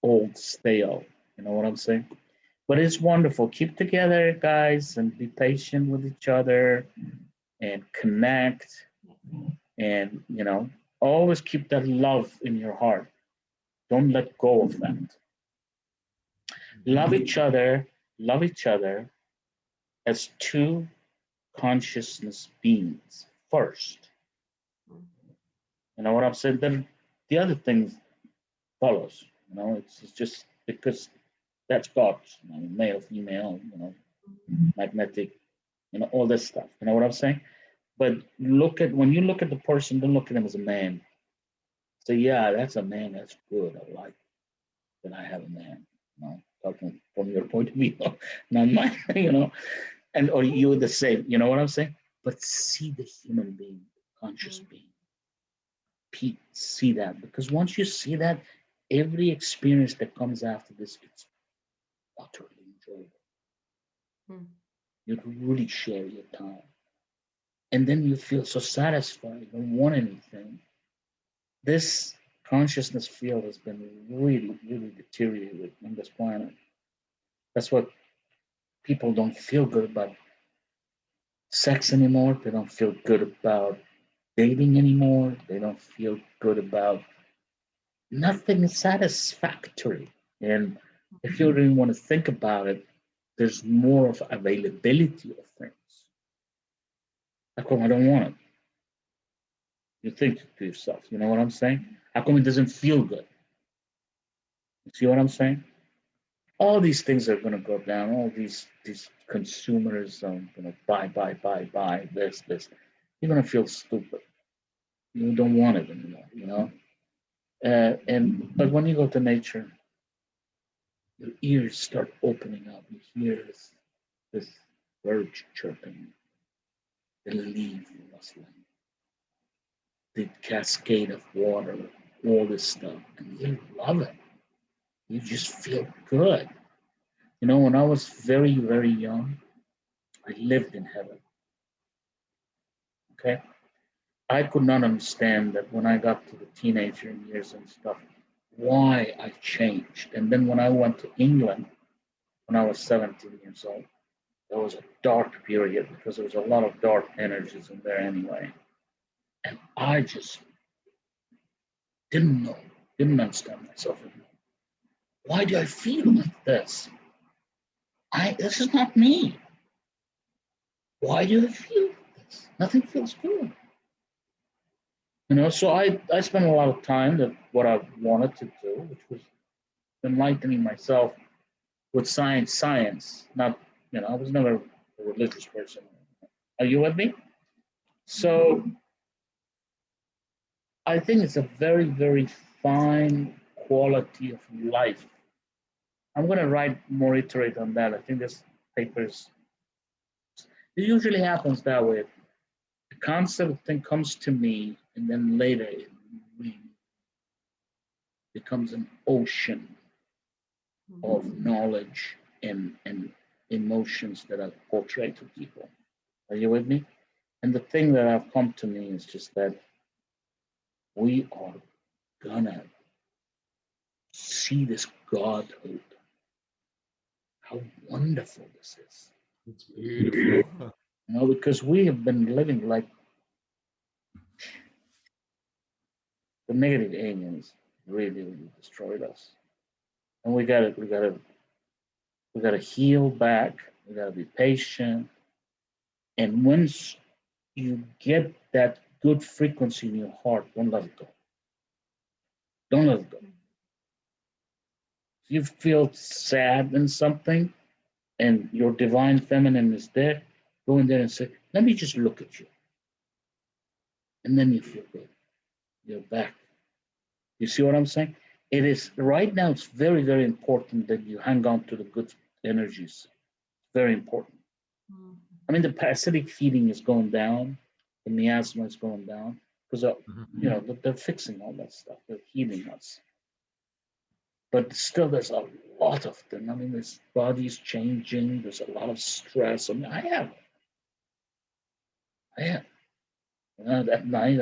old stale. You know what I'm saying? But it's wonderful. Keep together, guys, and be patient with each other and connect. And, always keep that love in your heart. Don't let go of that. Love each other as two consciousness beings first. You know what I'm saying? Then the other things follows. It's just because that's God, male, female, magnetic, all this stuff. You know what I'm saying? But when you look at the person, don't look at him as a man. Say, yeah, that's a man. That's good. I like that I have a man. Talking from your point of view, not mine. And or you the same. You know what I'm saying? But see the human being, the conscious being. See that, because once you see that, every experience that comes after this gets utterly enjoyable. You really share your time. And then you feel so satisfied, you don't want anything. This consciousness field has been really, really deteriorated on this planet. That's what people don't feel good about sex anymore. They don't feel good about dating anymore. They don't feel good about nothing is satisfactory. And If you really want to think about it, there's more of availability of things. How come I don't want it? You think to yourself, you know what I'm saying? How come it doesn't feel good? You see what I'm saying? All these things are going to go down. All these consumerism, buy, this. You're going to feel stupid. You don't want it anymore, you know? But when you go to nature, your ears start opening up. You hear this birds chirping, the leaves rustling, the cascade of water, all this stuff, and you love it. You just feel good. You know, when I was very, very young, I lived in heaven. Okay? I could not understand that when I got to the teenager years and stuff, why I changed. And then when I went to England, when I was 17 years old, there was a dark period because there was a lot of dark energies in there anyway. And I just didn't understand myself anymore. Why do I feel like this? This is not me. Why do I feel like this? Nothing feels good. You know, so I spent a lot of time that what I wanted to do, which was enlightening myself with science, not, you know, I was never a religious person. Are you with me? So I think it's a very, very fine quality of life. I'm going to iterate on that. I think this paper it usually happens that way. The concept thing comes to me, and then later it really becomes an ocean of knowledge and emotions that are portrayed to people. Are you with me? And the thing that have come to me is just that we are gonna see this godhood. How wonderful this is. It's beautiful. You know, because we have been living like the negative aliens really destroyed us. And we gotta heal back. We gotta be patient. And once you get that good frequency in your heart, don't let it go. Don't let it go. If you feel sad in something and your divine feminine is there, go in there and say, let me just look at you. And then you feel good. You're back. You see what I'm saying? It is right now, it's very, very important that you hang on to the good energies. Very important. I mean, the parasitic feeding is going down, the miasma is going down, because you know, they're fixing all that stuff, they're healing us. But still, there's a lot of them. I mean, this body's changing, there's a lot of stress. I mean, I have. You know, at night,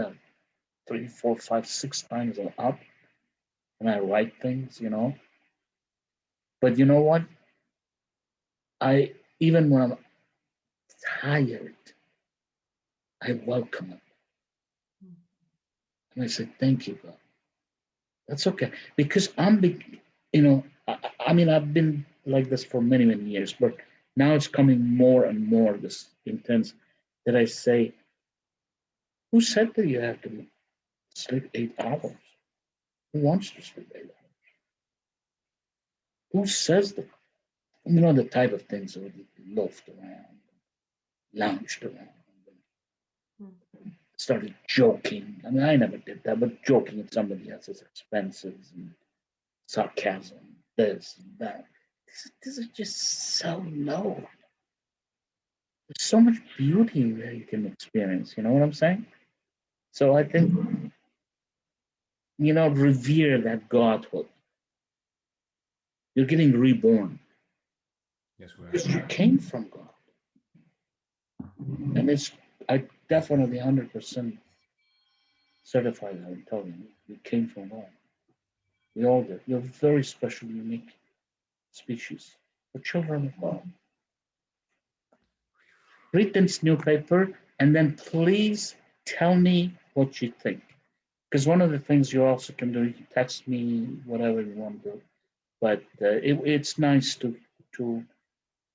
3, 4, 5, 6 times I'm up and I write things, you know. But you know what? Even when I'm tired, I welcome it. And I say, thank you, God. That's okay. Because you know, I mean, I've been like this for many, many years, but now it's coming more and more this intense that I say, who said that you have to sleep 8 hours? Who wants to sleep 8 hours? Who says that? You know, the type of things that we loafed around, lounged around, started joking. I mean, I never did that, but joking at somebody else's expenses and sarcasm, this and that. This is just so low. There's so much beauty that you can experience. You know what I'm saying? So I think, you know, revere that godhood. You're getting reborn. Yes, we are. Because you came from God. And I definitely 100% certified that I'm telling you. You came from God. We all did. You're a very special, unique species. We're children of God. Read this new paper and then please tell me what you think. Because one of the things you also can do, you can text me, whatever you want to do. but it's nice to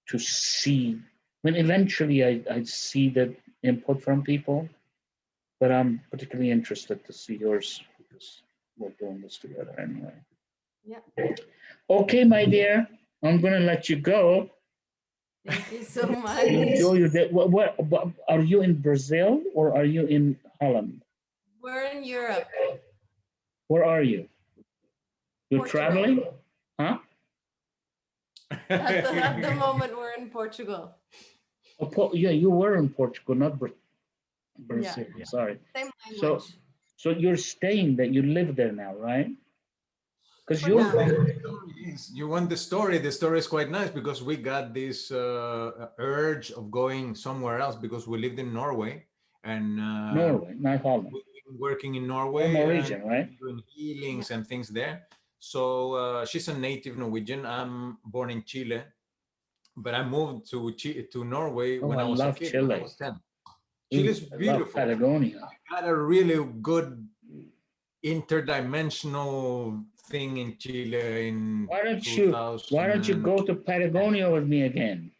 to see. I mean, eventually I see the input from people, but I'm particularly interested to see yours because we're doing this together anyway. Yeah. Okay, my dear, I'm gonna let you go. Thank you so much. Enjoy your day. What are you in Brazil or are you in Holland? We're in Europe. Where are you? You're Portugal. traveling? Huh? At the moment, we're in Portugal. Oh, yeah, you were in Portugal, not Brazil. Yeah. Sorry. Same So, language. so you're staying there. You live there now, right? Because For you're now. You want the story? The story is quite nice because we got this urge of going somewhere else because we lived in Norway and Norway, not Holland. we've been working in You're Norway and Norwegian, right? doing healings Yeah. and things there. So she's a native Norwegian. I'm born in Chile, but I moved to Norway Oh, when I I was a love kid, when I Chile. was 10. Chile is Ooh, I love beautiful. Patagonia. Got a really good interdimensional thing in Chile in Why don't you 2000. go to Patagonia with me again?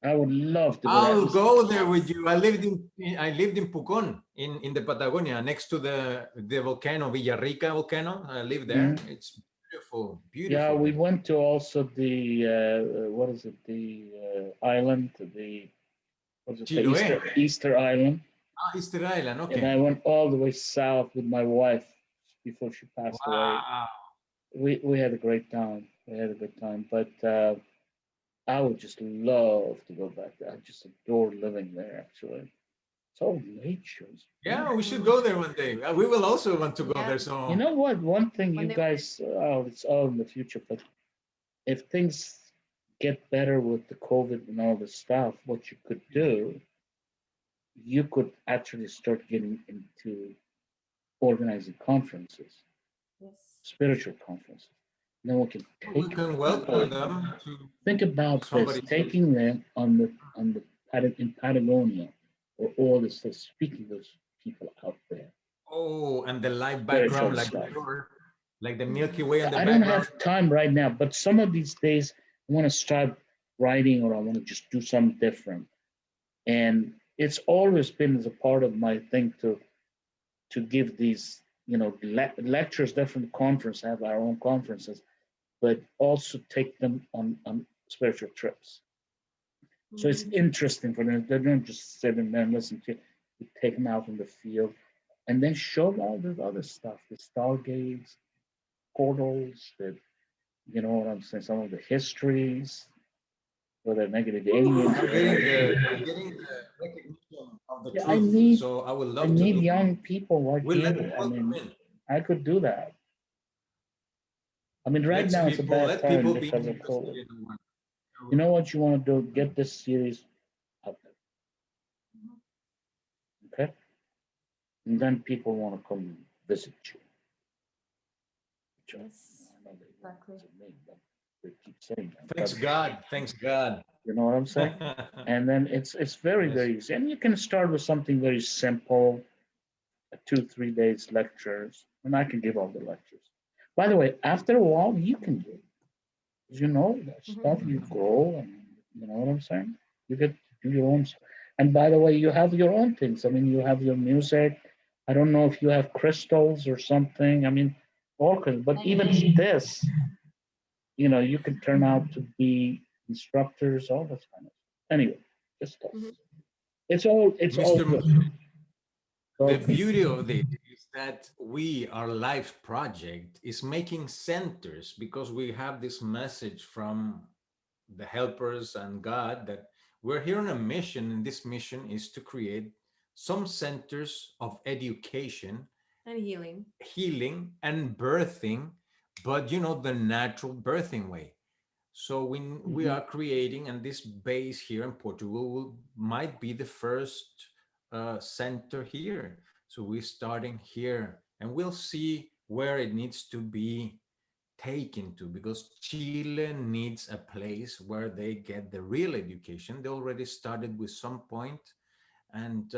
I would love to go there. I'll go there with Yes. you. I lived in Pucón in the Patagonia next to the volcano Villarrica volcano. I live there. Mhm. It's beautiful, Yeah, beautiful we there. went to also the what is it? The island, the what is it? The Chiloé. Easter Island, Easter Island. and I Okay. went all the way south with my wife before she passed away. Wow. We had a great time. We had a good time, but I would just love to go back there. I just adore living there. Actually, it's all nature. It's Yeah, we should Mm. go there one day. We will also want to go Yeah. there. You So know what? One thing When you they guys, oh, it's all in the future, but if things get better with the COVID and all this stuff, what you could do, you could actually start getting into organizing conferences, Yes. spiritual conferences. Then we can we take can people. welcome them to Think about this: somebody. taking them on the in Patagonia or all this stuff, speaking to those people out there, Oh, and the live spiritual background, stuff. like the Mhm. Milky Way in the I don't background. have time right now, but some of these days I want to start writing or I want to just do something different. And it's always been as a part of my thing to give these, lectures, different conferences, have our own conferences, but also take them on spiritual trips. So it's Mhm. interesting for them. They don't just sit in there and listen to you, take them out in the field and then show them all this other stuff, the stargates, portals, you know what I'm saying, some of the histories, whether negative aliens or whatever. I'm getting the recognition of the Yeah, truth. So I would I love to need do. young people like We'll let you. I people come mean, in. I could do that. I mean, right now it's a bad Let time people be because of interested COVID. in the work. You know what you want to do? Get this series out there, okay? And then people want to come visit you. Which Yes. I know they won't Exactly. visit me, but they keep saying that. Thanks But God. Thanks God. you know what I'm saying? And then it's very Yes. very easy, and you can start with something very simple, 2 3 days lectures, and I can give all the lectures. By the way, after a while, you can give. That stuff Mhm. you grow, and you know what I'm saying. You get to do your own. And by the way, you have your own things. I mean, you have your music. I don't know if you have crystals or something. I mean, all kinds. But I even do. this, you can turn out to be instructors, all this kind of. Anyway, just stuff. Mhm. It's all Mr. good. The Okay. beauty of this is that our life project is making centers because we have this message from the helpers and God that we're here on a mission, and this mission is to create some centers of education, And healing. healing, and birthing, but the natural birthing way. So we Mhm. are creating, and this base here in Portugal might be the first center here. So we're starting here, and we'll see where it needs to be taken to, because Chile needs a place where they get the real education. They already started with some point, and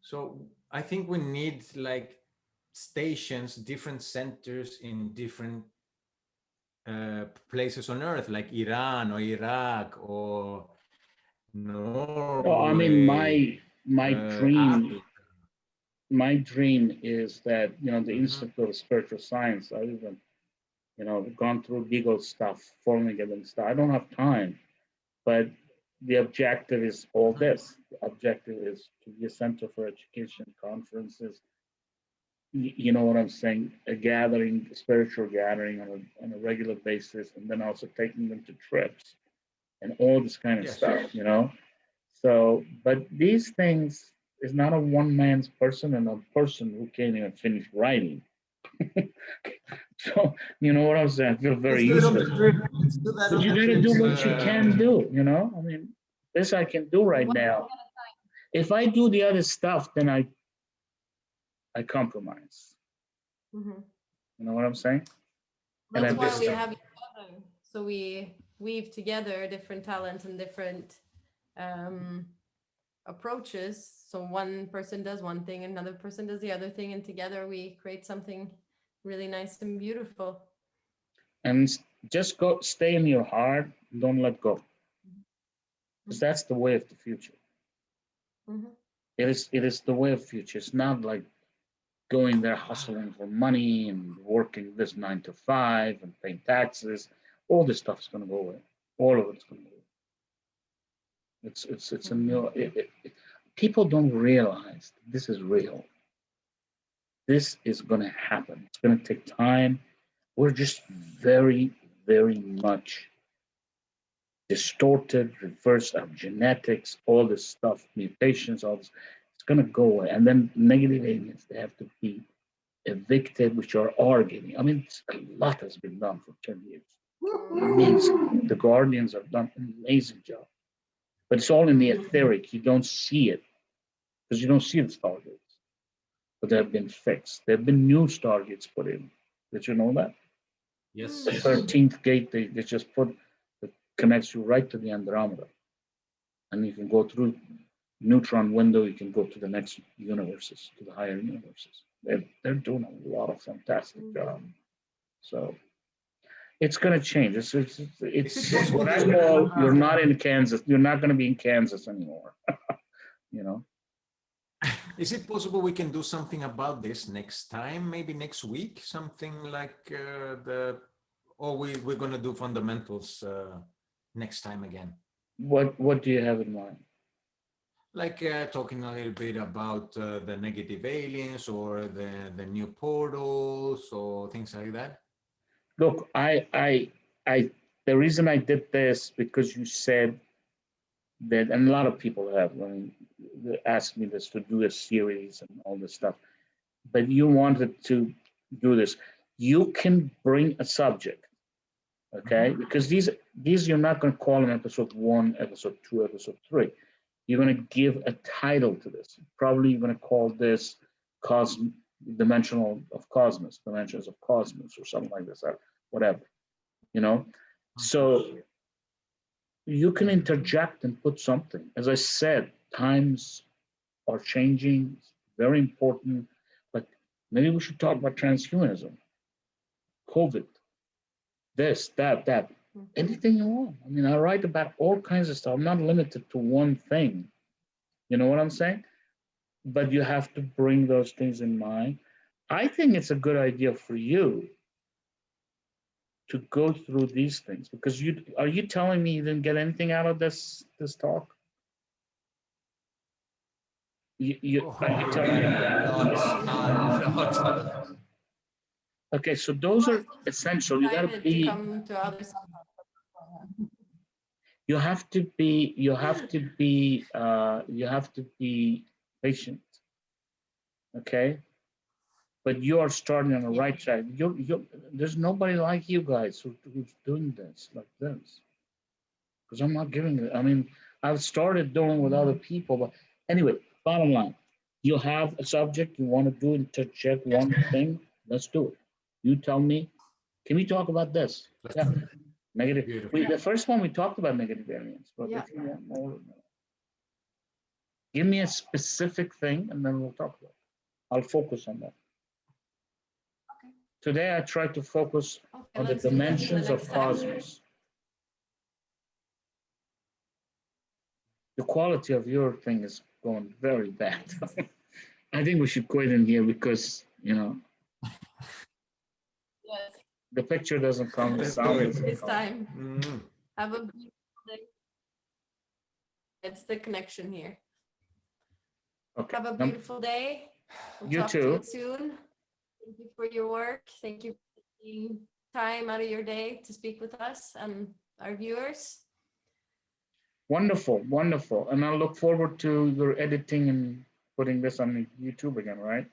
so I think we need like stations, different centers in different places on Earth, like Iran or Iraq or Well, I mean, Norway, my Africa. my dream is that, you know, the Mhm. Institute of Spiritual Science, I even, you know, gone through legal stuff, forming it and stuff. I don't have time, but the objective is all this. The objective is to be a center for education, conferences. You know what I'm saying? A gathering, a spiritual gathering on a regular basis, and then also taking them to trips and all this kind of Yes. stuff, you know? So, but these things is not a one man's person and a person who can't even finish writing. So, you know what I'm saying? I feel very Let's do it on useless. the trip. Let's do that But on you the gotta do trips. what you can do, you know? I mean, this I can do right One thing now. at a time. If I do the other stuff, then I compromise. Mhm. You know what I'm saying? And That's then why this we is have each other. So we weave together different talents and different um, approaches. So one person does one thing, another person does the other thing, and together we create something really nice and beautiful. and just go stay in your heart, don't let go. Because that's the way of the future. Mhm. It is the way of future. It's not like going there hustling for money and working this 9 to 5 and paying taxes. All this stuff is going to go away. All of it's going to go away. It's a new. People don't realize this is real. This is going to happen. It's going to take time. We're just very, very much distorted, reversed our genetics, all this stuff, mutations, all this. It's going to go away. And then negative aliens, they have to be evicted, which are getting. I mean, a lot has been done for 10 years. Amazing. The Guardians have done an amazing job. But it's all in the etheric. You don't see it because you don't see the stargates. But they have been fixed. There have been new stargates put in. Did you know that? Yes. The 13th gate, they just put, it connects you right to the Andromeda. And you can go through neutron window, you can go to the next universes, to the higher universes. They're doing a lot of fantastic job. So it's going to change. It's possible first that of all, you're not in Kansas. You're not going to be in Kansas anymore. You know. Is it possible we can do something about this next time? Maybe next week, something like or we're going to do fundamentals next time again. What do you have in mind? Like talking a little bit about the negative aliens or the new portals or things like that. Look, I. The reason I did this because you said that, and a lot of people have. I mean, they asked me this to do a series and all this stuff, but you wanted to do this. You can bring a subject, okay? Because these you're not going to call them episode 1, episode 2, episode 3. You're going to give a title to this. Probably you're going to call this dimensional of cosmos, dimensions of cosmos, or something like this, or whatever, you know. So you can interject and put something. As I said, times are changing. It's very important. But maybe we should talk about transhumanism, COVID, this, that, anything you want. I mean, I write about all kinds of stuff. I'm not limited to one thing. You know what I'm saying? But you have to bring those things in mind. I think it's a good idea for you to go through these things because you telling me you didn't get anything out of this talk? Are you telling me? Lots. Okay, so those are essential. You got to To be. come to other side. You have to be. You have to be. You have to be patient. Okay, but you are starting on the Yeah. right track. There's nobody like you guys who's doing this like this. Because I'm not giving it. I mean, I've started doing with other people, but anyway, bottom line, you have a subject you want to do, interject one thing, let's do it. You tell me, can we talk about this? Yeah, negative. Beautiful. The first one we talked about negative variance, but Yeah. if you want more, give me a specific thing, and then we'll talk about it. I'll focus on that. Okay. Today, I tried to focus on the let's do that the dimensions of next time. cosmos. The quality of your thing is going very bad. I think we should quit in here because, you know, Yes, the picture doesn't come, the sound doesn't it's come. time. Mm. Have a beautiful day. It's the connection here. Okay. Have a beautiful day. We'll You talk to too. you soon. Thank you for your work. Thank you for taking time out of your day to speak with us and our viewers. Wonderful, wonderful. And I look forward to your editing and putting this on YouTube again, right?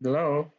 Hello?